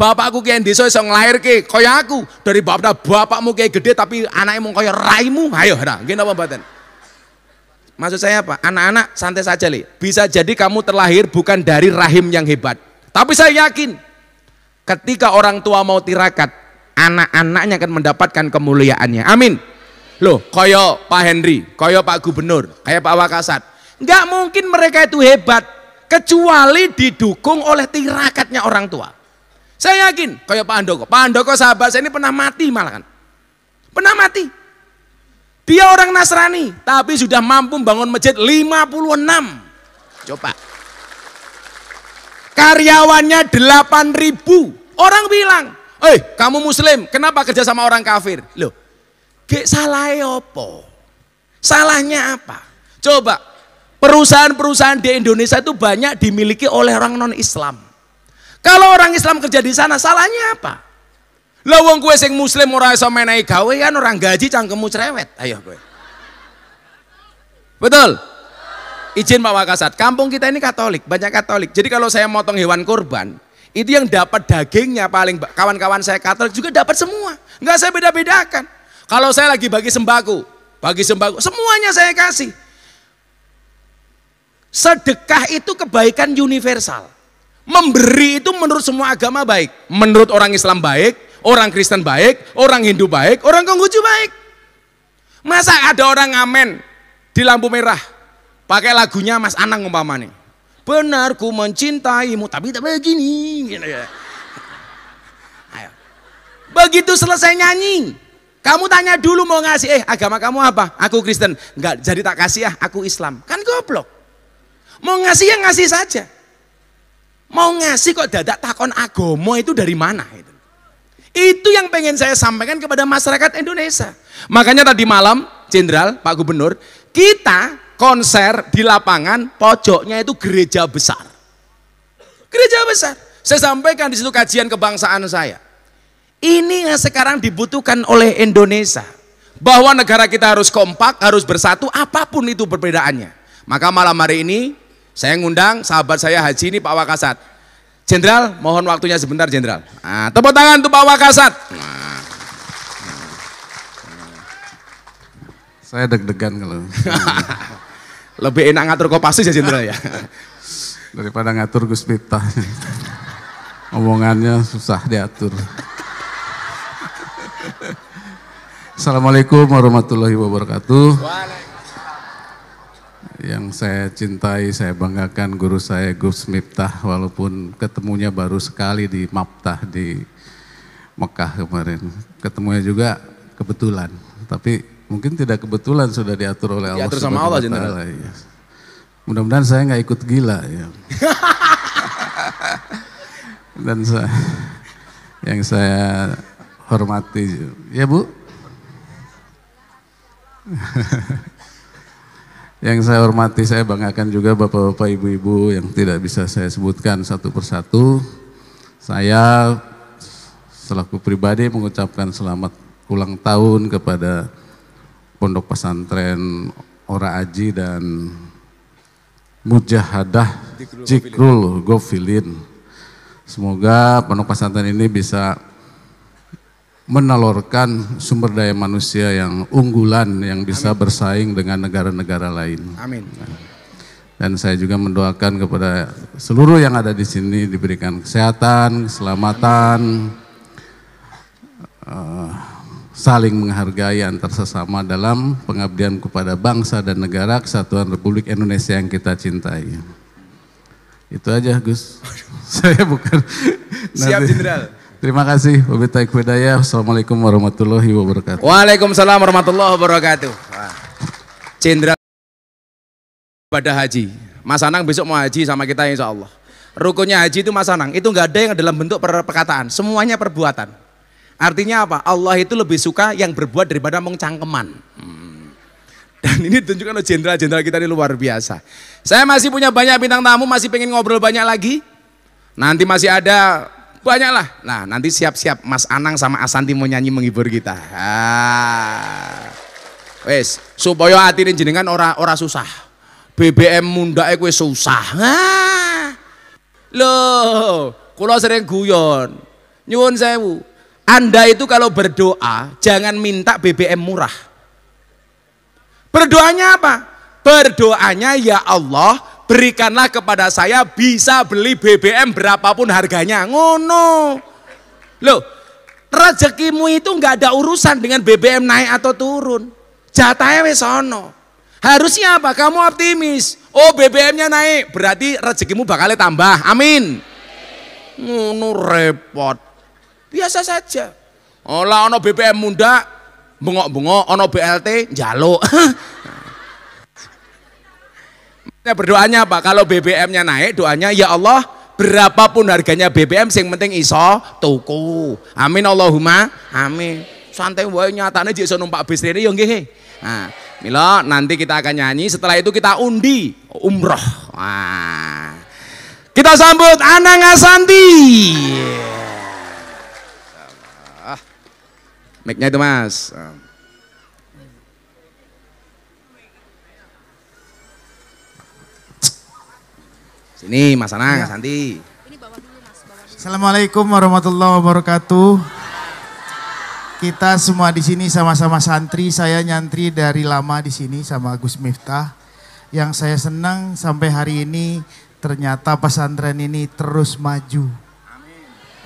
bapakku Kiai Deso iso nglairke kaya aku, dari bapakmu Kiai gede tapi anaknya mau kaya raimu. Ayo, nah, gini apa mboten? Maksud saya apa? Anak-anak santai saja, Le. Bisa jadi kamu terlahir bukan dari rahim yang hebat. Tapi saya yakin ketika orang tua mau tirakat, anak-anaknya akan mendapatkan kemuliaannya. Amin. Loh, koyo Pak Henry, koyo Pak Gubernur, kayak Pak Wakasat. Nggak mungkin mereka itu hebat kecuali didukung oleh tirakatnya orang tua. Saya yakin, kayak Pak Handoko. Pak Handoko sahabat saya ini pernah mati malah kan. Pernah mati. Dia orang Nasrani, tapi sudah mampu bangun masjid 56. Coba. Karyawannya 8.000. Orang bilang, kamu muslim, kenapa kerja sama orang kafir? Loh, gak salahnya apa? Salahnya apa? Coba, perusahaan-perusahaan di Indonesia itu banyak dimiliki oleh orang non-Islam. Kalau orang Islam kerja di sana, salahnya apa? Lah wong kowe sing muslim ora iso menehi gawean, orang gaji cangkemmu cerewet. Ayo kowe. Betul? Izin Pak Wakasat, kampung kita ini Katolik, banyak Katolik. Jadi kalau saya motong hewan kurban, itu yang dapat dagingnya paling kawan-kawan saya Katolik juga dapat semua. Enggak saya beda-bedakan. Kalau saya lagi bagi sembako, semuanya saya kasih. Sedekah itu kebaikan universal. Memberi itu menurut semua agama baik. Menurut orang Islam baik, orang Kristen baik, orang Hindu baik, orang Konghucu baik. Masa ada orang ngamen di lampu merah pakai lagunya Mas Anang umpamanya. Benar ku mencintaimu tapi tak begini gitu ya. Ayo. Begitu selesai nyanyi, kamu tanya dulu mau ngasih, agama kamu apa? Aku Kristen. Enggak, jadi tak kasih ya, aku Islam. Kan goblok. Mau ngasih ya ngasih saja. Mau ngasih kok dadak takon agama itu dari mana? Itu yang pengen saya sampaikan kepada masyarakat Indonesia. Makanya tadi malam, Jenderal, Pak Gubernur, kita konser di lapangan, pojoknya itu gereja besar. Gereja besar. Saya sampaikan di situ kajian kebangsaan saya. Ini yang sekarang dibutuhkan oleh Indonesia. Bahwa negara kita harus kompak, harus bersatu, apapun itu perbedaannya. Maka malam hari ini, saya ngundang sahabat saya Haji ini Pak Wakasat. Jenderal, mohon waktunya sebentar Jenderal. Nah, tepuk tangan untuk Pak Wakasat. Saya deg-degan kalau. Lebih enak ngatur Kopassus ya Jenderal ya. Daripada ngatur Gus Miftah. Omongannya susah diatur. Assalamualaikum warahmatullahi wabarakatuh. Yang saya cintai, saya banggakan guru saya Gus Miftah, walaupun ketemunya baru sekali di Maftah di Mekah kemarin. Ketemunya juga kebetulan, tapi mungkin tidak kebetulan sudah diatur oleh Allah. Diatur sama Allah Jenderal. Ya. Mudah-mudahan saya nggak ikut gila ya. Dan yang saya hormati, ya Bu. Yang saya hormati, saya banggakan juga bapak-bapak, ibu-ibu yang tidak bisa saya sebutkan satu persatu. Saya selaku pribadi mengucapkan selamat ulang tahun kepada Pondok Pesantren Ora Aji dan Mujahadah Zikrul Ghafilin. Semoga Pondok Pesantren ini bisa menelurkan sumber daya manusia yang unggulan yang bisa bersaing dengan negara-negara lain. Amin. Dan saya juga mendoakan kepada seluruh yang ada di sini diberikan kesehatan, keselamatan, saling menghargai antar sesama dalam pengabdian kepada bangsa dan negara Kesatuan Republik Indonesia yang kita cintai. Itu aja Gus. Saya bukan. Siap Jenderal. Terima kasih. Wabillahi hidayah. Assalamualaikum warahmatullahi wabarakatuh. Waalaikumsalam warahmatullahi wabarakatuh. Jenderal ibadah haji. Mas Anang besok mau haji sama kita insya Allah. Rukunnya haji itu Mas Anang, itu nggak ada yang dalam bentuk perkataan, semuanya perbuatan. Artinya apa? Allah itu lebih suka yang berbuat daripada mengcangkeman. Dan ini ditunjukkan oleh jenderal-jenderal kita ini luar biasa. Saya masih punya banyak bintang tamu, masih pengen ngobrol banyak lagi. Nanti masih ada banyak lah. Nah nanti siap-siap Mas Anang sama Asanti mau nyanyi menghibur kita. Wes supaya hati ini jenengan ora susah. BBM mundake kowe susah. Loh, kula sering guyon. Nyuwun sewu. Anda itu kalau berdoa jangan minta BBM murah. Berdoanya apa? Berdoanya, ya Allah, berikanlah kepada saya bisa beli BBM berapapun harganya. Ngono. Loh, rezekimu itu nggak ada urusan dengan BBM naik atau turun. Jatahnya wis ono. Harusnya apa? Kamu optimis. Oh, BBM-nya naik, berarti rezekimu bakal tambah. Amin. Ngono repot. Biasa saja. Olah ono BBM munda, bengok-bengok, ono BLT, njaluk. Berdoanya apa? Kalau BBM-nya naik, doanya ya Allah, berapapun harganya BBM, yang penting iso tuku. Amin Allahumma amin. Santai wae, nyatane jek iso numpak bis rene yo nggih. Nah, mila nanti kita akan nyanyi, setelah itu kita undi umroh. Wah. Kita sambut Anang Asanti. Mic-nya itu Mas. Sini Mas Anang Asanti. Assalamualaikum warahmatullahi wabarakatuh. Kita semua di sini sama-sama santri. Saya nyantri dari lama di sini sama Gus Miftah. Yang saya senang sampai hari ini ternyata pesantren ini terus maju.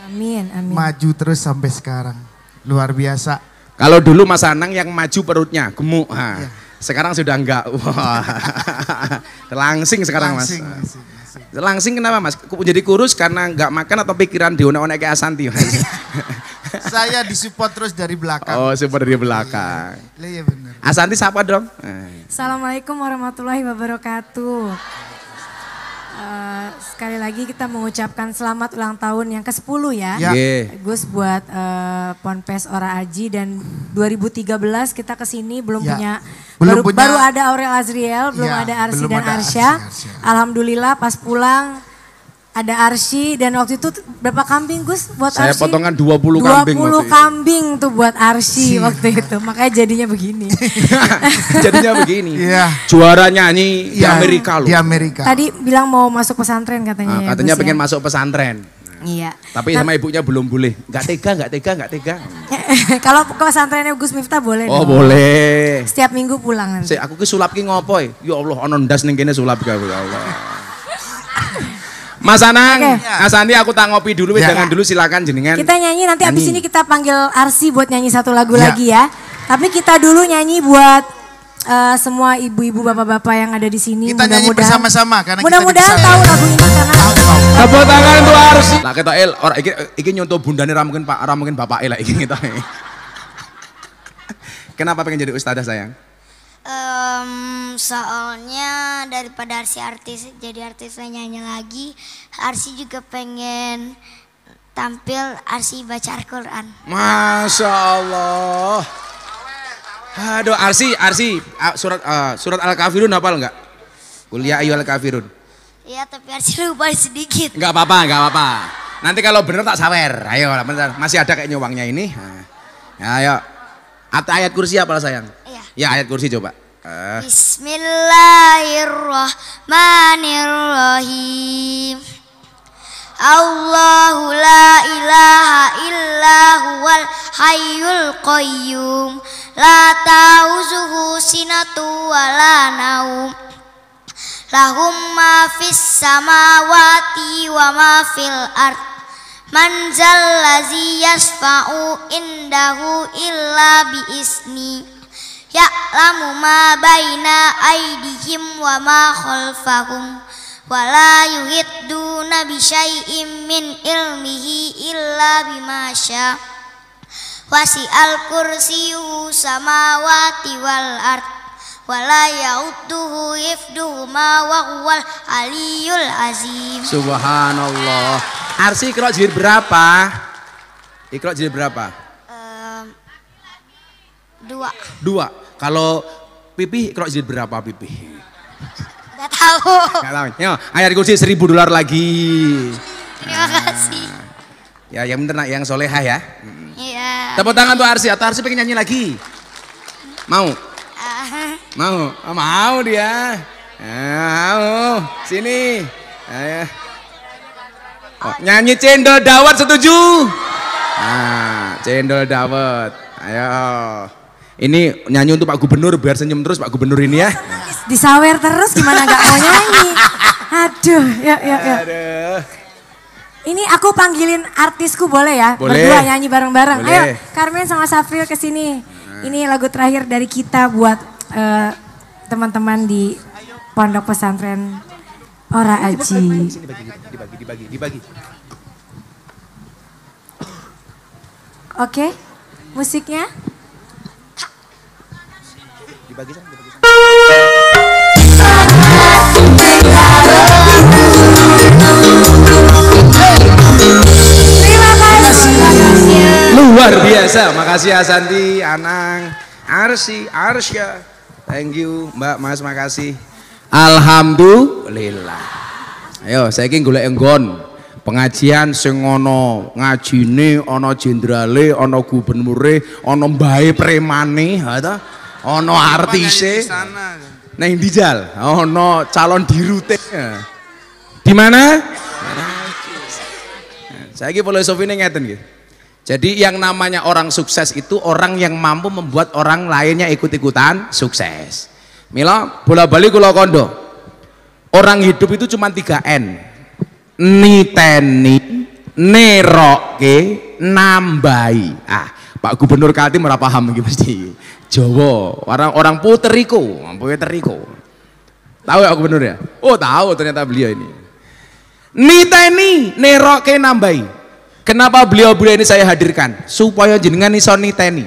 Amin, amin. Maju terus sampai sekarang. Luar biasa. Kalau dulu Mas Anang yang maju perutnya, gemuk. Nah, sekarang sudah enggak. Wah. Langsing sekarang Mas. Langsing kenapa Mas? Jadi kurus karena enggak makan atau pikiran dionek-onek kayak Asanti Mas? Saya disupport terus dari belakang. Oh, support dari belakang. Iya benar. Asanti siapa dong? Assalamualaikum warahmatullahi wabarakatuh. Sekali lagi kita mengucapkan selamat ulang tahun yang ke-10 ya. Gus buat Ponpes Ora Aji, dan 2013 kita kesini belum punya, baru ada Aurel Azriel, belum ada Arsy dan Arsya. Alhamdulillah pas pulang ada Arsy, dan waktu itu berapa kambing Gus buat Arsy? Saya potongan 20 kambing. 20 kambing tuh buat Arsy waktu itu, makanya jadinya begini. Jadinya begini. Iya. Juara nyanyi di Amerika loh. Di Amerika. Tadi bilang mau masuk pesantren katanya. Katanya Gus, pengen ya? masuk pesantren. Iya. Tapi sama ibunya belum boleh. Gak tega. Kalau ke pesantrennya Gus Miftah boleh. Oh dong. boleh. Setiap minggu pulang nanti. Aku ki sulap ki ngopo ya Allah, ono ndas ning kene sulap ya Allah. Mas Anang, Mas Andi aku tak ngopi dulu, jangan dulu silakan jenengan. Kita nyanyi nanti abis ini kita panggil Arsy buat nyanyi satu lagu lagi ya. Tapi kita dulu nyanyi buat semua ibu-ibu bapak-bapak yang ada di sini. Kita nyanyi bersama-sama karena mudah-mudahan tahu lagu ini karena tepuk tangan untuk Arsy. Lah ketok el ora iki nyontoh bundane ra mungkin Pak, ra mungkin bapake lah iki kita. Kenapa pengen jadi ustadzah sayang? Soalnya daripada Arsy artis jadi artis nyanyi lagi, Arsy juga pengen tampil Arsy baca Al-Quran. Masya Allah. Aduh Arsy surat Al-Kafirun hafal enggak? Kuliah ayu Al-Kafirun. Iya tapi Arsy lupa sedikit. Enggak apa-apa. Nanti kalau bener tak sawer. Ayo bentar, masih ada kayaknya uangnya ini. Ya, ayo. Ayat kursi apa sayang? Iya. Ya ayat kursi coba. Bismillahirrahmanirrahim. Allahu la ilaha illa huwal hayyul qayyum. La ta'uzuhu sinatu wa la naum. Lahum ma fis samawati wa ma fil ard. Man zallazi yasfa'u indahu illa biizni. Ya'lamu ma baina aydihim wa ma khalfahum. Wa la yuhidduna bi syai'im min ilmihi illa bima syaa. Wasi'al kursiyuhu samawati wal ard. Wa la ya'uduhu hifduhuma wa huwal aliyyul azim. Subhanallah. Arsy Iqra jilid berapa? Iqra jilid berapa? 2. Kalau Pipi Iqra jilid berapa Pipi? Gak tahu. Gak tahu. Yo, ayat kursi $1000 lagi. Terima kasih. Ya yang bener nak, yang solehah ya. Iya. Tepuk tangan tuh Arsy. Atau Arsy pengen nyanyi lagi? Mau? Mau dia. Mau. Sini. Ayo. Oh, nyanyi Cendol Dawet setuju? Nah, Cendol Dawet. Ayo. Ini nyanyi untuk Pak Gubernur biar senyum terus Pak Gubernur ini ya. Disawer terus gimana nggak mau nyanyi. Aduh, yuk. Aduh. Ini aku panggilin artisku boleh ya? Boleh. Berdua nyanyi bareng-bareng. Boleh. Ayo Carmen sama Safril kesini. Ini lagu terakhir dari kita buat teman-teman di Pondok Pesantren Ora Aji. Dibagi. Oke, musiknya. Dibagi. Terima kasih. Luar biasa, makasih Asanti, Anang, Arsya. Thank you Mbak, Mas, makasih. Alhamdulillah. Ayo, saiki golek enggon. Pengajian sing ana ngajine, ana jenderale, ana gubernure, ana mbahe premane, ha ta? Ana artise. Nang Dijal, ana calon dirute. Di mana? Saiki filosofine ngeten nggih. Jadi yang namanya orang sukses itu orang yang mampu membuat orang lainnya ikut-ikutan sukses. Mila bola-bali kula kondo. Orang hidup itu cuma 3 N. Niteni, neroke, nambahi. Pak Gubernur Kaltim ora paham iki mesti. Jawa, orang puteriku. Tahu ya Pak Gubernur ya? Oh, tahu ternyata beliau ini. Niteni, neroke, nambahi. Kenapa beliau ini saya hadirkan? Supaya jenengan iso niteni.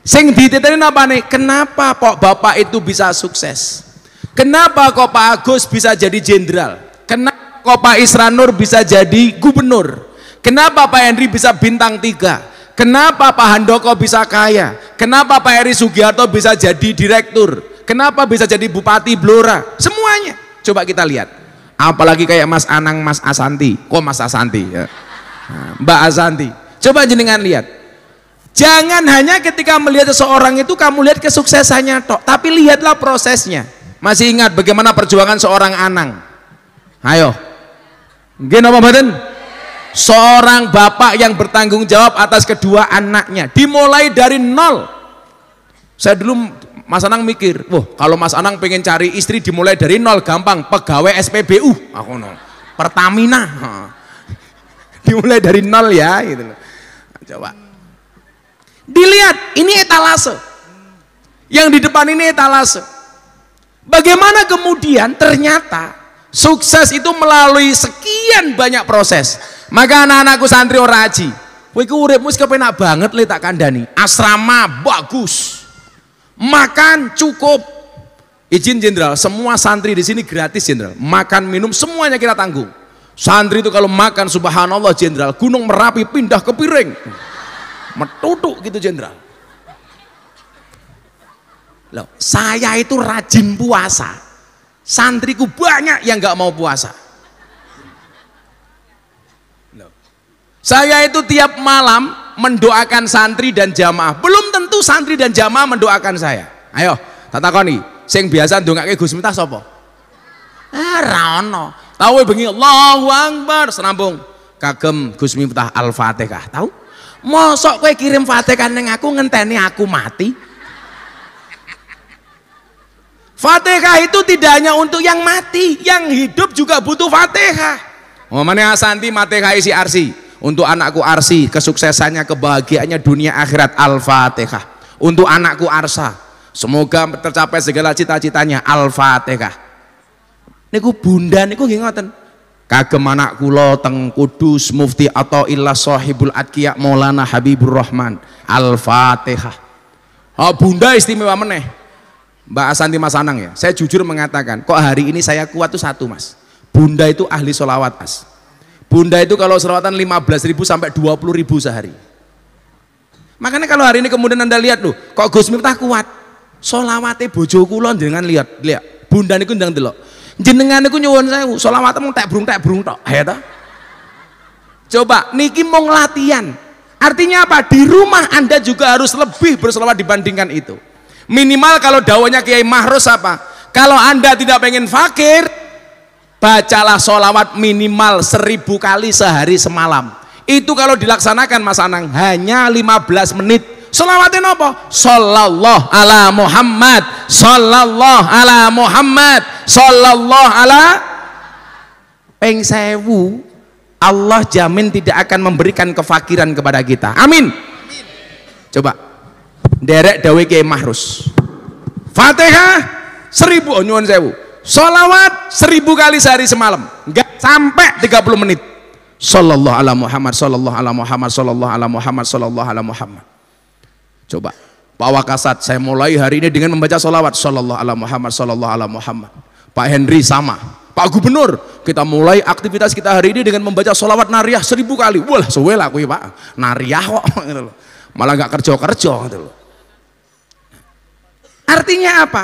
Sing dititeni napa nih? Kenapa kok Bapak itu bisa sukses? Kenapa kok Pak Agus bisa jadi jenderal? Kenapa kok Pak Isranur bisa jadi gubernur? Kenapa Pak Henry bisa bintang 3? Kenapa Pak Handoko bisa kaya? Kenapa Pak Eri Sugiarto bisa jadi direktur? Kenapa bisa jadi bupati Blora? Semuanya. Coba kita lihat. Apalagi kayak Mas Anang, Mas Asanti. Kok Mas Asanti ya? Mbak Asanti. Coba jenengan lihat. Jangan hanya ketika melihat seseorang itu kamu lihat kesuksesannya tok, tapi lihatlah prosesnya. Masih ingat bagaimana perjuangan seorang Anang? Ayo. Nggih napa mboten? Seorang bapak yang bertanggung jawab atas kedua anaknya, dimulai dari nol. Saya dulu Mas Anang mikir, wah kalau Mas Anang pengen cari istri dimulai dari nol gampang, pegawai SPBU, aku no, Pertamina, dimulai dari nol ya, gitu loh. Coba dilihat, ini etalase, yang di depan ini etalase. Bagaimana kemudian ternyata sukses itu melalui sekian banyak proses. Maka anak-anakku santri ora aji, kowe iku uripmu wis kepenak banget le tak kandhani. Asrama bagus, makan cukup. Izin jenderal, semua santri di sini gratis jenderal. Makan minum semuanya kita tanggung. Santri itu kalau makan subhanallah jenderal, Gunung Merapi pindah ke piring. Metutuk gitu jenderal. Loh, saya itu rajin puasa. Santriku banyak yang nggak mau puasa. Saya itu tiap malam mendoakan santri dan jamaah. Belum tentu santri dan jamaah mendoakan saya. Ayo, tak takoni. Sing biasa ndongake Gus Miftah sapa? Ra ono. Tahu bengi Allahu Akbar senambung kagem Gus Miftah Al-Fatihah. Tahu? Mosok kowe kirim Fatihah ning aku ngenteni aku mati? Fatihah itu tidak hanya untuk yang mati, yang hidup juga butuh Fatihah. Ngomongnya Asanti Fatihah isi arsi. Untuk anakku Arsi, kesuksesannya, kebahagiaannya dunia akhirat Al-Fatihah. Untuk anakku Arsa, semoga tercapai segala cita-citanya Al-Fatihah. Niku bunda niku nggih ngoten. Kagem anak kula teng Kudus Mufti Athaillah Shahibul Adqiya Maulana Habibur Rahman Al-Fatihah. Oh, bunda istimewa meneh. Mbak Asanti Mas Anang ya. Saya jujur mengatakan, kok hari ini saya kuat tuh satu Mas. Bunda itu ahli sholawat Mas. Bunda itu kalau selawatan 15.000 sampai 20.000 sehari. Makanya kalau hari ini kemudian Anda lihat loh, kok Gus Miftah kuat. Sholawate bojo kula jenengan lihat. Bunda niku ndang delok. Jenengan niku nyuwun sewu, sholawate mung tek brung tok. Ya ta? Coba niki mung latihan. Artinya apa? Di rumah Anda juga harus lebih berselawat dibandingkan itu. Minimal kalau dawanya Kiai Mahrus apa? Kalau Anda tidak pengen fakir, bacalah sholawat minimal 1000 kali sehari semalam. Itu kalau dilaksanakan Mas Anang hanya 15 menit Selawate napa? Sallallahu ala Muhammad, sallallahu ala Muhammad, sallallahu ala ping 1000. Allah jamin tidak akan memberikan kefakiran kepada kita. Amin. Coba derek dawe Kiai Mahrus. Fatihah 1000, nyuwun sewu. Sholawat 1000 kali sehari semalam, enggak sampai 30 menit. Sallallahu ala Muhammad, sallallahu ala Muhammad, sallallahu ala Muhammad, sallallahu ala Muhammad. Coba Pak Wakasat, saya mulai hari ini dengan membaca sholawat sallallahu ala Muhammad, sallallahu ala Muhammad. Pak Henry sama. Pak Gubernur, kita mulai aktivitas kita hari ini dengan membaca sholawat nariyah 1000 kali. Wah, suwe lah aku ya Pak, nariyah kok gitu loh. Malah nggak kerja-kerja gitu loh. Artinya apa?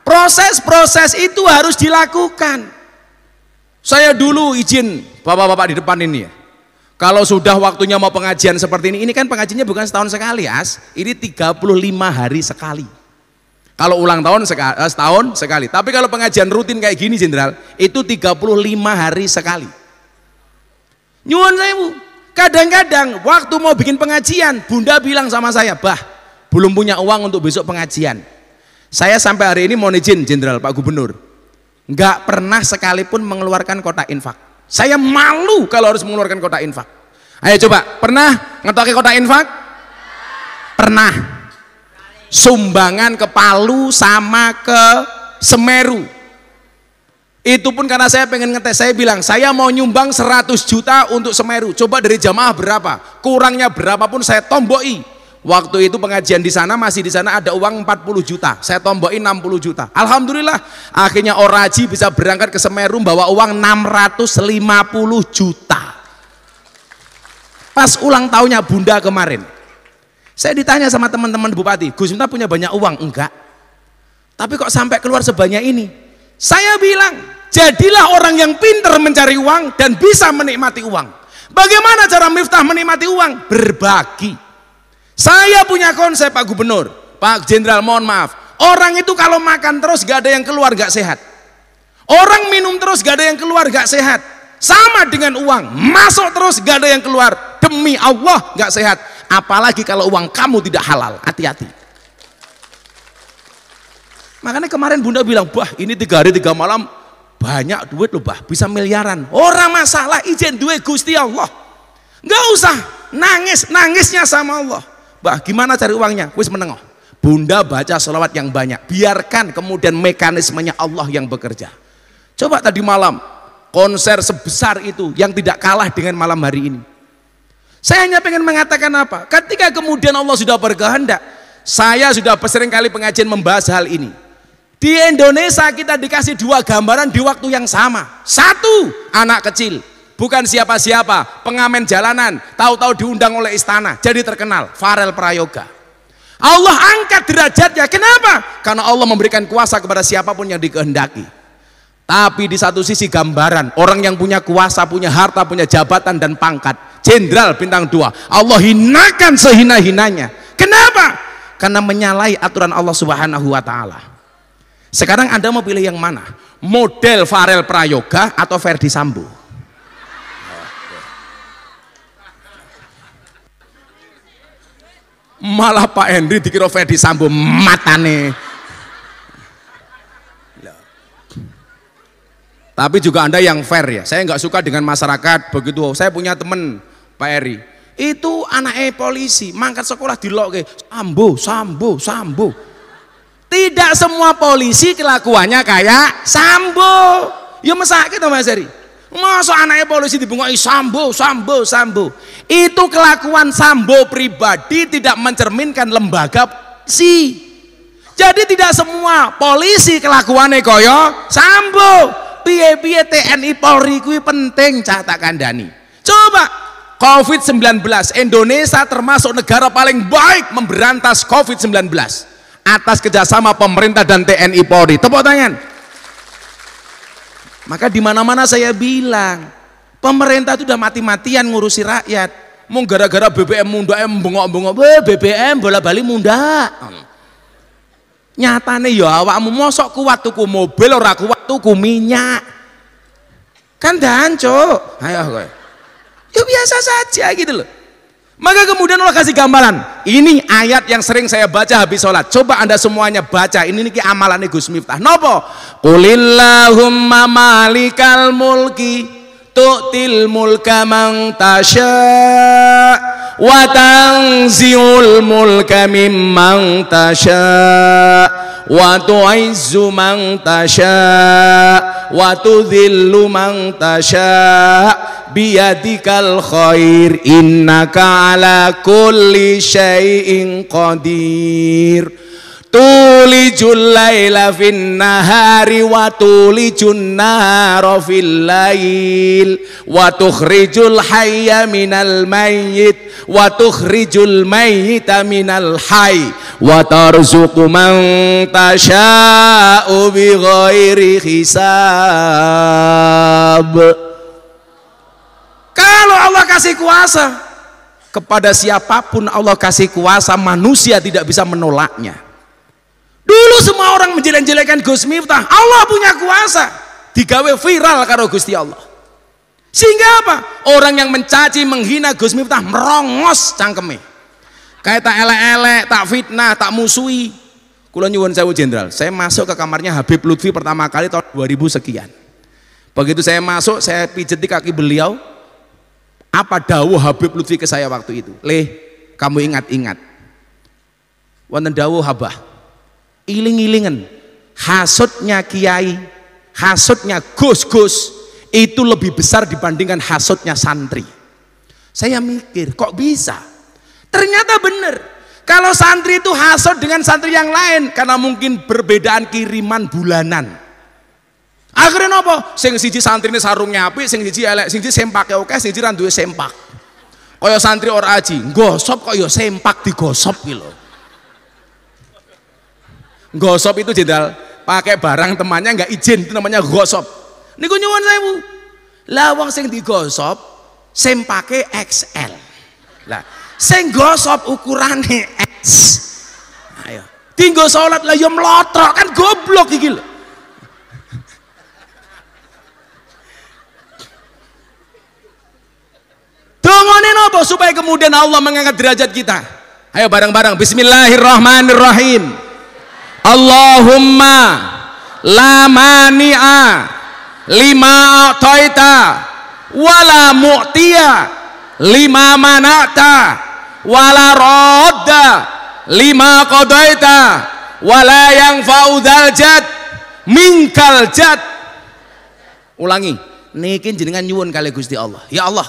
Proses-proses itu harus dilakukan. Saya dulu izin bapak-bapak di depan ini ya, kalau sudah waktunya mau pengajian seperti ini kan pengajiannya bukan setahun sekali As, ini 35 hari sekali. Kalau ulang tahun setahun sekali, tapi kalau pengajian rutin kayak gini Jenderal, itu 35 hari sekali. Nyuwun sewu, kadang-kadang waktu mau bikin pengajian, Bunda bilang sama saya, bah, belum punya uang untuk besok pengajian. Saya sampai hari ini mau izin Jenderal Pak Gubernur, nggak pernah sekalipun mengeluarkan kotak infak. Saya malu kalau harus mengeluarkan kotak infak. Ayo coba, pernah ngetoke kotak infak? Pernah. Sumbangan ke Palu sama ke Semeru. Itu pun karena saya pengen ngetes, saya bilang saya mau nyumbang 100 juta untuk Semeru. Coba dari jamaah berapa? Kurangnya berapapun saya tomboi. Waktu itu pengajian di sana, masih di sana ada uang 40 juta. Saya tomboi 60 juta. Alhamdulillah, akhirnya Oraji bisa berangkat ke Semeru bawa uang 650 juta. Pas ulang tahunnya Bunda kemarin, saya ditanya sama teman-teman bupati, Gus Miftah punya banyak uang? Enggak. Tapi kok sampai keluar sebanyak ini? Saya bilang, jadilah orang yang pintar mencari uang dan bisa menikmati uang. Bagaimana cara Miftah menikmati uang? Berbagi. Saya punya konsep Pak Gubernur, Pak Jenderal, mohon maaf, orang itu kalau makan terus gak ada yang keluar gak sehat. Orang minum terus gak ada yang keluar gak sehat. Sama dengan uang, masuk terus gak ada yang keluar, demi Allah gak sehat. Apalagi kalau uang kamu tidak halal, hati-hati. Makanya kemarin Bunda bilang, bah ini 3 hari 3 malam banyak duit loh bah, bisa miliaran. Orang masalah izin duit Gusti Allah, nggak usah nangis, nangisnya sama Allah. Bah gimana cari uangnya? Wis menengok. Bunda baca sholawat yang banyak, biarkan kemudian mekanismenya Allah yang bekerja. Coba tadi malam konser sebesar itu yang tidak kalah dengan malam hari ini. Saya hanya pengen mengatakan apa? Ketika kemudian Allah sudah berkehendak, saya sudah sering kali pengajian membahas hal ini. Di Indonesia kita dikasih 2 gambaran di waktu yang sama. 1, anak kecil, bukan siapa-siapa, pengamen jalanan, tahu-tahu diundang oleh istana, jadi terkenal, Farel Prayoga. Allah angkat derajatnya, kenapa? Karena Allah memberikan kuasa kepada siapapun yang dikehendaki. Tapi di satu sisi gambaran, orang yang punya kuasa, punya harta, punya jabatan dan pangkat, jenderal bintang 2, Allah hinakan sehina-hinanya. Kenapa? Karena menyalahi aturan Allah Subhanahu wa Ta'ala. Sekarang Anda mau pilih yang mana? Model Farel Prayoga atau Ferdi Sambo? Malah Pak Henry dikira Ferdi Sambo matane. Tapi juga Anda yang fair ya. Saya nggak suka dengan masyarakat begitu. Saya punya temen Pak Eri, itu anaknya polisi, mangkat sekolah dilok Sambo, Sambo, Sambo. Tidak semua polisi kelakuannya kayak Sambo. Ya mesake to Mas Eri. Masa anaknya polisi dibungoi Sambo, Sambo, Sambo. Itu kelakuan Sambo pribadi, tidak mencerminkan lembaga polisi. Jadi tidak semua polisi kelakuannya koyo Sambo. Piye-piye TNI Polri kuwi penting cah tak kandhani. Coba COVID-19, Indonesia termasuk negara paling baik memberantas COVID-19 atas kerjasama pemerintah dan TNI Polri. Tepuk tangan. Maka di mana-mana saya bilang, pemerintah itu udah mati-matian ngurusi rakyat. Mau gara-gara BBM munda, bengok-bengok, BBM bola-bali munda. Nyatane ya awakmu mosok kuat tuku mobil, ora kuat tuku minyak. Kan dancuk. Ayo kowe. Ya biasa saja gitu loh. Maka kemudian Allah kasih gambaran. Ini ayat yang sering saya baca habis sholat. Coba Anda semuanya baca. Ini niki amalannya Gus Miftah. Nopo? Qulillahumma malikal mulki tu'til mulka man tasya wa tanzi'ul mulka mimman tasya wa tu'izzu man tasya wa tudhillu man tasya biyadikal khair innaka ala kulli syai'in qadir tulijul laila fin nahari wa tulijun nahara fil lail wa tukhrijul hayya minal mayyit wa tukhrijul mayyita minal hayy wa tarzuqu man tasha'u bighairi hisab. Kalau Allah kasih kuasa kepada siapapun, Allah kasih kuasa, manusia tidak bisa menolaknya. Dulu semua orang menjelek-jelekan Gus Miftah, Allah punya kuasa digawe viral karo Gusti Allah. Sehingga apa? Orang yang mencaci, menghina Gus Miftah merongos cangkeme. Kayak tak elek-elek, tak fitnah, tak musuhi. Kula nyuwun sewu jenderal, saya masuk ke kamarnya Habib Lutfi pertama kali tahun 2000 sekian. Begitu saya masuk, saya pijeti kaki beliau. Apa dawuh Habib Lutfi ke saya waktu itu? Leh, kamu ingat-ingat. Wonten dawuh Habah. Iling-ilingan. Hasudnya kiai, hasudnya gus-gus itu lebih besar dibandingkan hasudnya santri. Saya mikir, kok bisa? Ternyata benar. Kalau santri itu hasud dengan santri yang lain karena mungkin perbedaan kiriman bulanan. Akhirnya apa? Sing siji santri ini sarungnya apik, sing siji elek, sing siji sempake oke, sing siji ra duwe sempak. Kaya santri ora aji, gosop kok ya sempak digosop ki lho. Gosop itu jenderal pakai barang temannya nggak izin, itu namanya gosop. Niku nyuwun sewu. Lah wong sing digosop sempake XL. Lah sing gosop ukurane S. Ayo. Tinggo salat lah ya mlotrok kan goblok iki lho. Dongonin apa supaya kemudian Allah mengangkat derajat kita. Ayo bareng-bareng. Bismillahirrahmanirrahim. Allahumma la mani'a lima a'taita wala mu'tiya lima mana'ta wala radda lima qadaita wala yanfa'u dzal jad minkal jad. Ulangi. Niki jenengan nyuwun kali Gusti Allah. Ya Allah,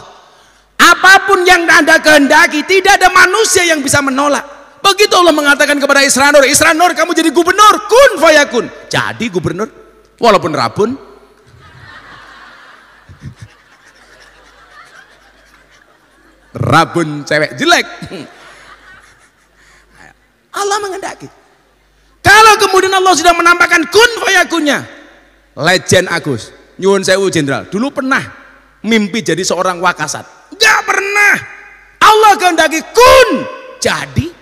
apapun yang Anda kehendaki, tidak ada manusia yang bisa menolak. Begitu Allah mengatakan kepada Isra Nur, Isra Nur kamu jadi gubernur, kun fayakun. Jadi gubernur, walaupun rabun. Rabun cewek jelek. Allah menghendaki. Kalau kemudian Allah sudah menampakkan kun fayakunnya, legend Agus, nyuwun sewu jenderal, dulu pernah mimpi jadi seorang wakasat. Enggak pernah. Allah kehendaki kun jadi.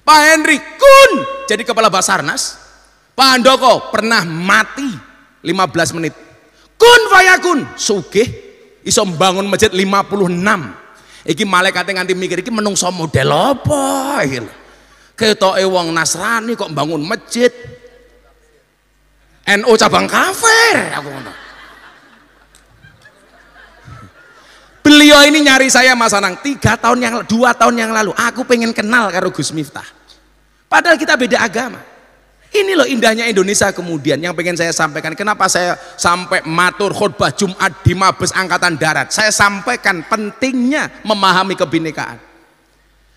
Pak Henry kun jadi kepala Basarnas. Pak Handoko pernah mati 15 menit. Kun fayakun sugih iso mbangun masjid 56. Iki malaikate nganti mikir iki menungso model apa iki lho. Ketoke wong Nasrani kok bangun masjid. NU cabang kafir aku ngono. Beliau ini nyari saya Mas Anang 2 tahun yang lalu. Aku pengen kenal karo Gus Miftah. Padahal kita beda agama. Ini loh indahnya Indonesia kemudian yang pengen saya sampaikan. Kenapa saya sampai matur khutbah Jumat di Mabes Angkatan Darat. Saya sampaikan pentingnya memahami kebinekaan.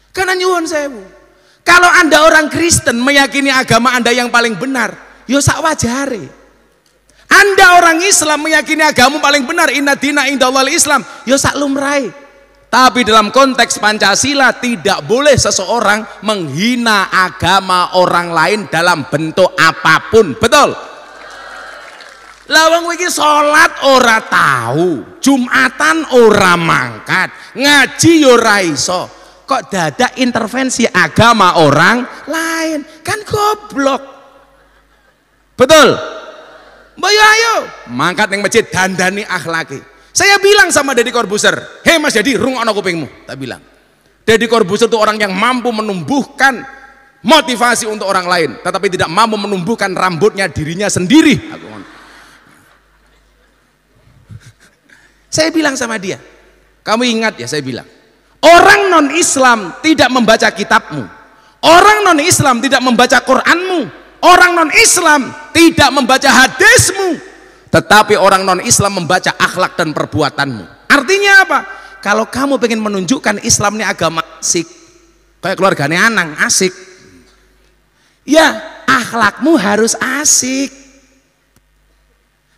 Karena nyuwun sewu. Kalau Anda orang Kristen meyakini agama Anda yang paling benar, yo sak wajare. Anda orang Islam meyakini agama paling benar, inna dina indallahil Islam, yo sak lumrahe. Tapi dalam konteks Pancasila tidak boleh seseorang menghina agama orang lain dalam bentuk apapun. Betul? Lawang iki salat ora tahu, Jumatan ora mangkat, ngaji yo ora iso. Kok dadak intervensi agama orang lain? Kan goblok. Betul? Mbak ayo mangkat yang masjid dandani akhlaki. Saya bilang sama Deddy Corbuzier, hei Mas Deddy, rungokno kupingmu. Tak bilang, Deddy Corbuzier itu orang yang mampu menumbuhkan motivasi untuk orang lain, tetapi tidak mampu menumbuhkan rambutnya dirinya sendiri. Saya bilang sama dia, kamu ingat ya, saya bilang, orang non-Islam tidak membaca kitabmu, orang non-Islam tidak membaca Quranmu, orang non-Islam tidak membaca hadismu, tetapi orang non-Islam membaca akhlak dan perbuatanmu. Artinya apa? Kalau kamu pengen menunjukkan Islam ini agama asik, kayak keluarganya Anang asik, ya akhlakmu harus asik,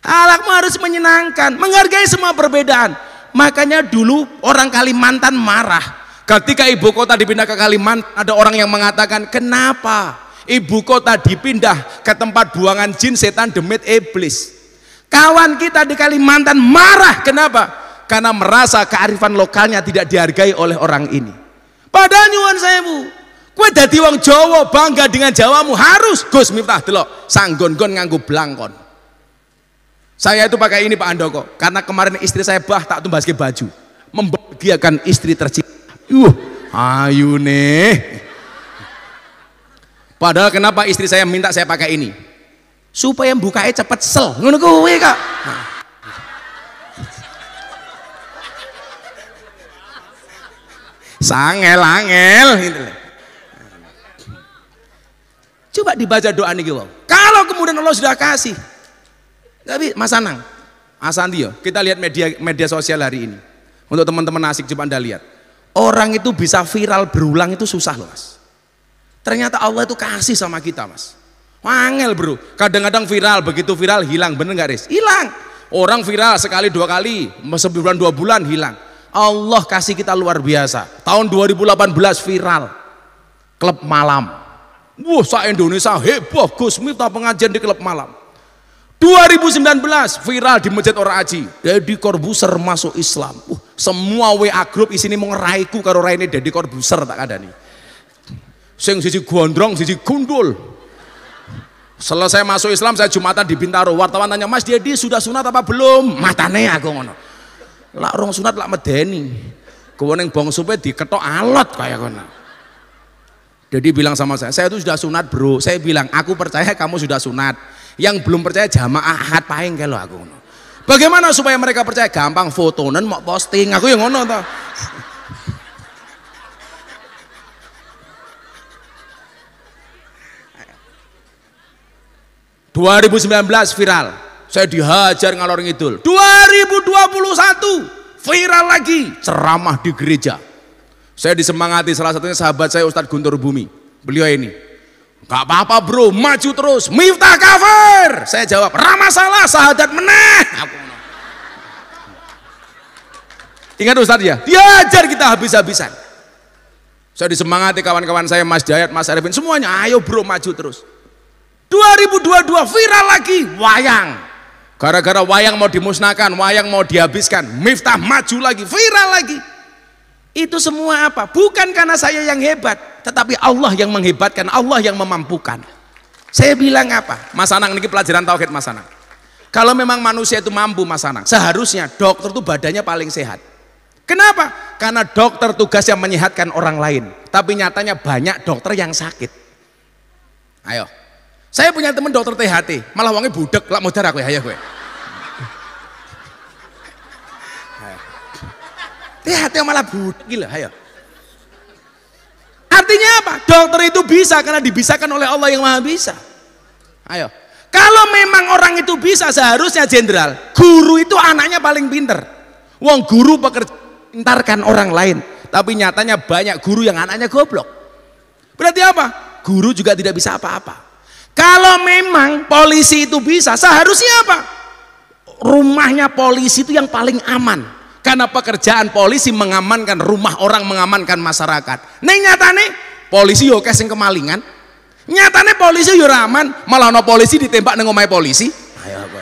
akhlakmu harus menyenangkan, menghargai semua perbedaan. Makanya dulu orang Kalimantan marah ketika ibu kota dipindah ke Kalimantan. Ada orang yang mengatakan, kenapa ibu kota dipindah ke tempat buangan jin, setan, demit, iblis? Kawan kita di Kalimantan marah, kenapa? Karena merasa kearifan lokalnya tidak dihargai oleh orang ini. Padahal nyuwun sewu, kowe dadi wong Jawa, bangga dengan Jawamu, harus Gus Miftah delok sanggon-gon nganggo blangkon. Saya itu pakai ini Pak Andoko, karena kemarin istri saya tak tumbaske baju, membahagiakan istri tercinta. Ayu nih. Padahal kenapa istri saya minta saya pakai ini? Supaya bukanya cepet sel, ngono kuwi Kak. Sangel-angel gitu. Coba dibaca doa nih wow. Kalau kemudian Allah sudah kasih, tapi Mas Anang, Asandi yo, kita lihat media sosial hari ini. Untuk teman-teman asik coba Anda lihat. Orang itu bisa viral berulang itu susah loh Mas. Ternyata Allah itu kasih sama kita Mas. Wangel bro. Kadang-kadang viral, begitu viral hilang, bener nggak Riz? Hilang. Orang viral sekali dua kali, sebulan 2 bulan hilang. Allah kasih kita luar biasa. Tahun 2018 viral klub malam. Wah, se-Indonesia heboh Gus Miftah pengajian di klub malam. 2019 viral di Masjid Ora Aji. Deddy Corbuzier masuk Islam. Semua WA grup isine mau ngeraiku karo raine Deddy Corbuzier tak kadani. Sing siji gondrong, siji gundul. Selesai masuk Islam saya Jumatan di Bintaro. Wartawan tanya, "Mas Deddy sudah sunat apa belum?" Matane aku ngono. Lak rong sunat lak medeni. Kowe ning bongsupe diketok alot kaya kono. Jadi bilang sama saya itu sudah sunat bro. Saya bilang, aku percaya kamu sudah sunat. Yang belum percaya jamaah ahad paing kalau aku ngono. Bagaimana supaya mereka percaya? Gampang, fotonen mau posting. Aku yang ngono toh. 2019 viral. Saya dihajar ngalor ngidul. 2021 viral lagi, ceramah di gereja. Saya disemangati salah satunya sahabat saya Ustadz Guntur Bumi. Beliau ini, gak apa-apa bro, maju terus, Miftah kafir. Saya jawab, ramasalah, sahadat meneh. Ingat Ustadz ya, diajar kita habis-habisan. Saya disemangati kawan-kawan saya, Mas Dayat, Mas Arifin, semuanya, ayo bro maju terus. 2022 viral lagi, wayang. Gara-gara wayang mau dimusnahkan, wayang mau dihabiskan, Miftah maju lagi, viral lagi. Itu semua apa? Bukan karena saya yang hebat, tetapi Allah yang menghebatkan, Allah yang memampukan. Saya bilang apa? Mas Anang, ini pelajaran tauhid Mas Anang. Kalau memang manusia itu mampu Mas Anang, seharusnya dokter itu badannya paling sehat. Kenapa? Karena dokter tugasnya menyehatkan orang lain, tapi nyatanya banyak dokter yang sakit. Ayo, saya punya teman dokter THT, malah wongnya budek, lak modar aku ya, ayo gue. THT malah budek gila, ayo. Artinya apa? Dokter itu bisa karena dibisakan oleh Allah yang Maha Bisa. Ayo, kalau memang orang itu bisa, seharusnya jenderal, guru itu anaknya paling pinter. Wong guru pekerja pintarkan orang lain, tapi nyatanya banyak guru yang anaknya goblok. Berarti apa? Guru juga tidak bisa apa-apa. Kalau memang polisi itu bisa, seharusnya apa? Rumahnya polisi itu yang paling aman. Karena pekerjaan polisi mengamankan rumah orang, mengamankan masyarakat. Ning nyatane polisi yo sing kemalingan. Nyatane polisi yo aman, malah ono polisi ditembak nang omahe polisi. Ayo apa?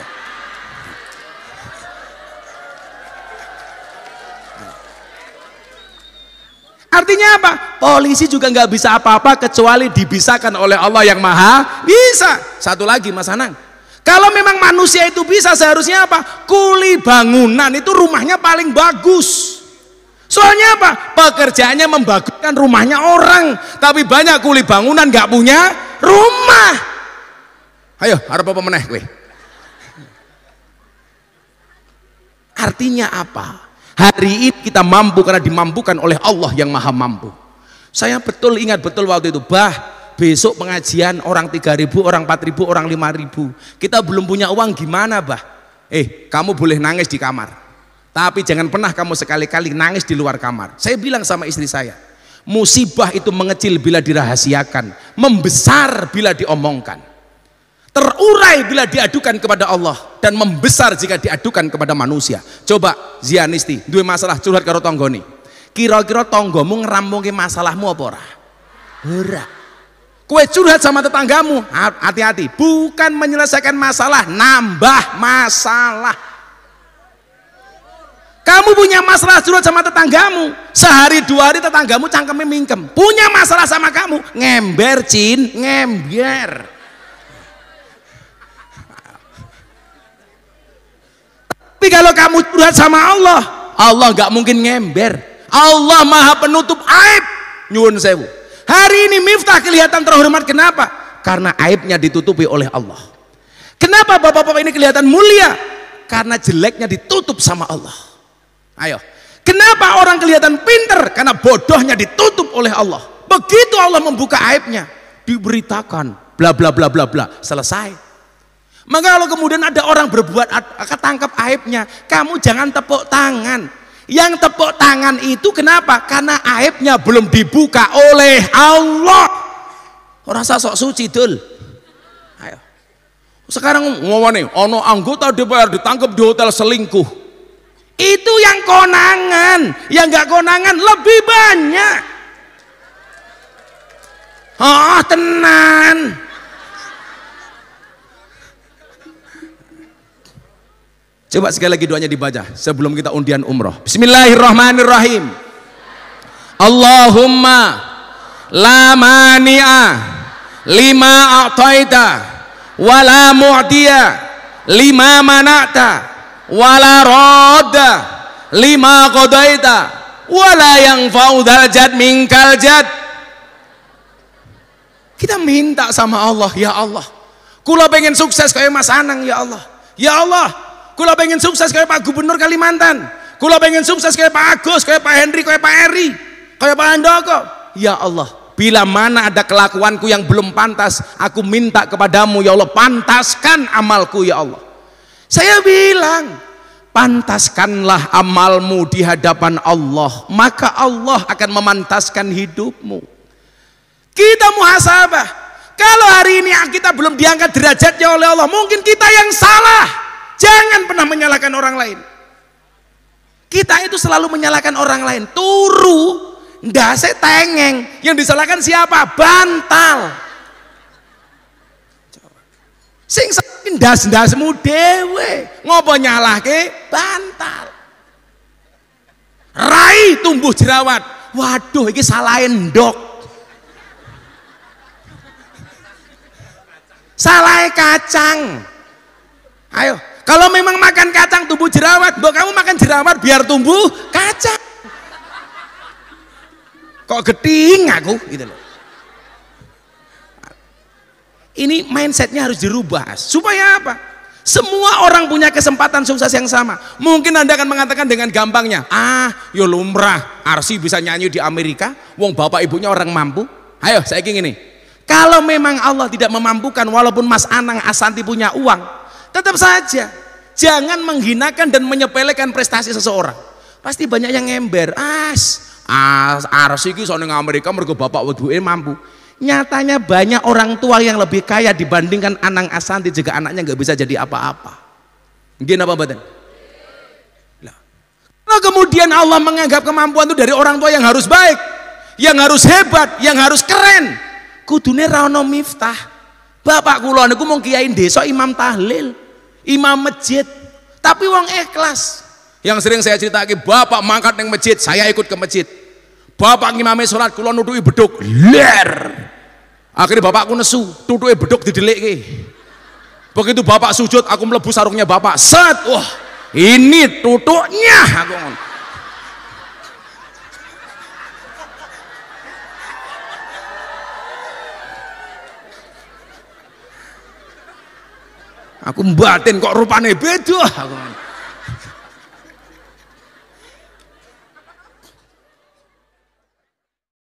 Artinya apa? Polisi juga nggak bisa apa-apa kecuali dibisakan oleh Allah yang Maha Bisa. Satu lagi Mas Anang. Kalau memang manusia itu bisa, seharusnya apa? Kuli bangunan itu rumahnya paling bagus. Soalnya apa? Pekerjaannya membaguskan rumahnya orang, tapi banyak kuli bangunan nggak punya rumah. Ayo, harap apa meneh kowe? Artinya apa? Hari ini kita mampu karena dimampukan oleh Allah yang Maha Mampu. Saya ingat betul waktu itu, besok pengajian orang 3.000, orang 4.000, orang 5.000. Kita belum punya uang, gimana kamu boleh nangis di kamar, tapi jangan pernah kamu sekali-kali nangis di luar kamar. Saya bilang sama istri saya, musibah itu mengecil bila dirahasiakan, membesar bila diomongkan, terurai bila diadukan kepada Allah, dan membesar jika diadukan kepada manusia. Coba Zianisti duwe masalah curhat karo tanggane, kira-kira tanggamu ngerampungke masalahmu apa ora? Ora. Kowe curhat sama tetanggamu, hati-hati, bukan menyelesaikan masalah, nambah masalah. Kamu punya masalah curhat sama tetanggamu, sehari 2 hari tetanggamu cangkemnya mingkem, punya masalah sama kamu, ngember ngember. Tapi kalau kamu curhat sama Allah, Allah nggak mungkin ngember. Allah Maha penutup aib. Nyuwun sewu. Hari ini Miftah kelihatan terhormat, kenapa? Karena aibnya ditutupi oleh Allah. Kenapa bapak-bapak ini kelihatan mulia? Karena jeleknya ditutup sama Allah. Ayo, kenapa orang kelihatan pinter? Karena bodohnya ditutup oleh Allah. Begitu Allah membuka aibnya, diberitakan bla bla bla bla bla, selesai. Maka kalau kemudian ada orang berbuat ketangkap aibnya, kamu jangan tepuk tangan. Yang tepuk tangan itu kenapa? Karena aibnya belum dibuka oleh Allah. Orang sok suci dul. Ayo. Sekarang ngomong ono anggota DPR ditangkap di hotel selingkuh. Itu yang konangan, yang nggak konangan lebih banyak. Oh tenan. Coba sekali lagi doanya dibaca sebelum kita undian umroh. Bismillahirrahmanirrahim. Allahumma la mani'a lima a'taita wa la mu'tiya lima mana'ta wa la radda lima qadaita wa la yanfa'u dzal jad minkal jad. Kita minta sama Allah, ya Allah, kula pengen sukses kayak Mas Anang, ya Allah. Ya Allah, kula pengen sukses kayak Pak Gubernur Kalimantan. Kula pengen sukses kayak Pak Agus, kayak Pak Henry, kayak Pak Eri, kayak Pak Handoko. Ya Allah, bila mana ada kelakuanku yang belum pantas, aku minta kepadamu, ya Allah, pantaskan amalku, ya Allah. Saya bilang, pantaskanlah amalmu di hadapan Allah, maka Allah akan memantaskan hidupmu. Kita muhasabah. Kalau hari ini kita belum diangkat derajatnya oleh Allah, mungkin kita yang salah. Jangan pernah menyalahkan orang lain. Kita itu selalu menyalahkan orang lain. Turu ndase tengeng, yang disalahkan siapa? Bantal. Sing ndas-ndasmu dhewe, ngopo nyalahke bantal. Rai tumbuh jerawat, waduh iki salah endok, salah kacang. Ayo, kalau memang makan kacang tumbuh jerawat, mbok kamu makan jerawat biar tumbuh kacang. Kok geting aku gitu loh. Ini mindsetnya harus dirubah supaya apa? Semua orang punya kesempatan sukses yang sama. Mungkin Anda akan mengatakan dengan gampangnya, yo lumrah, Arsi bisa nyanyi di Amerika, wong bapak ibunya orang mampu. Ayo, saya ingin ini. Kalau memang Allah tidak memampukan, walaupun Mas Anang Asanti punya uang, tetap saja jangan menghinakan dan menyepelekan prestasi seseorang. Pasti banyak yang ngember. Arsi iki sono ning Amerika mergo bapak ibuke mampu. Nyatanya banyak orang tua yang lebih kaya dibandingkan Anang Asanti juga anaknya nggak bisa jadi apa-apa. Nggih napa mboten? Nah, kemudian Allah menganggap kemampuan itu dari orang tua yang harus baik, yang harus hebat, yang harus keren. Kudune ra ono Miftah. Bapak kula niku mung kiai desa, imam tahlil, imam masjid, tapi wong ikhlas. Yang sering saya ceritake, bapak mangkat ning masjid, saya ikut ke masjid. Bapak ngimame salat, kula nutuki beduk, ler. Akhirnya bapakku nesu, tutuke beduk didelikke. Begitu bapak sujud, aku mlebu sarungnya bapak, set, wah ini tutuknya. Aku Aku batin kok rupane beda.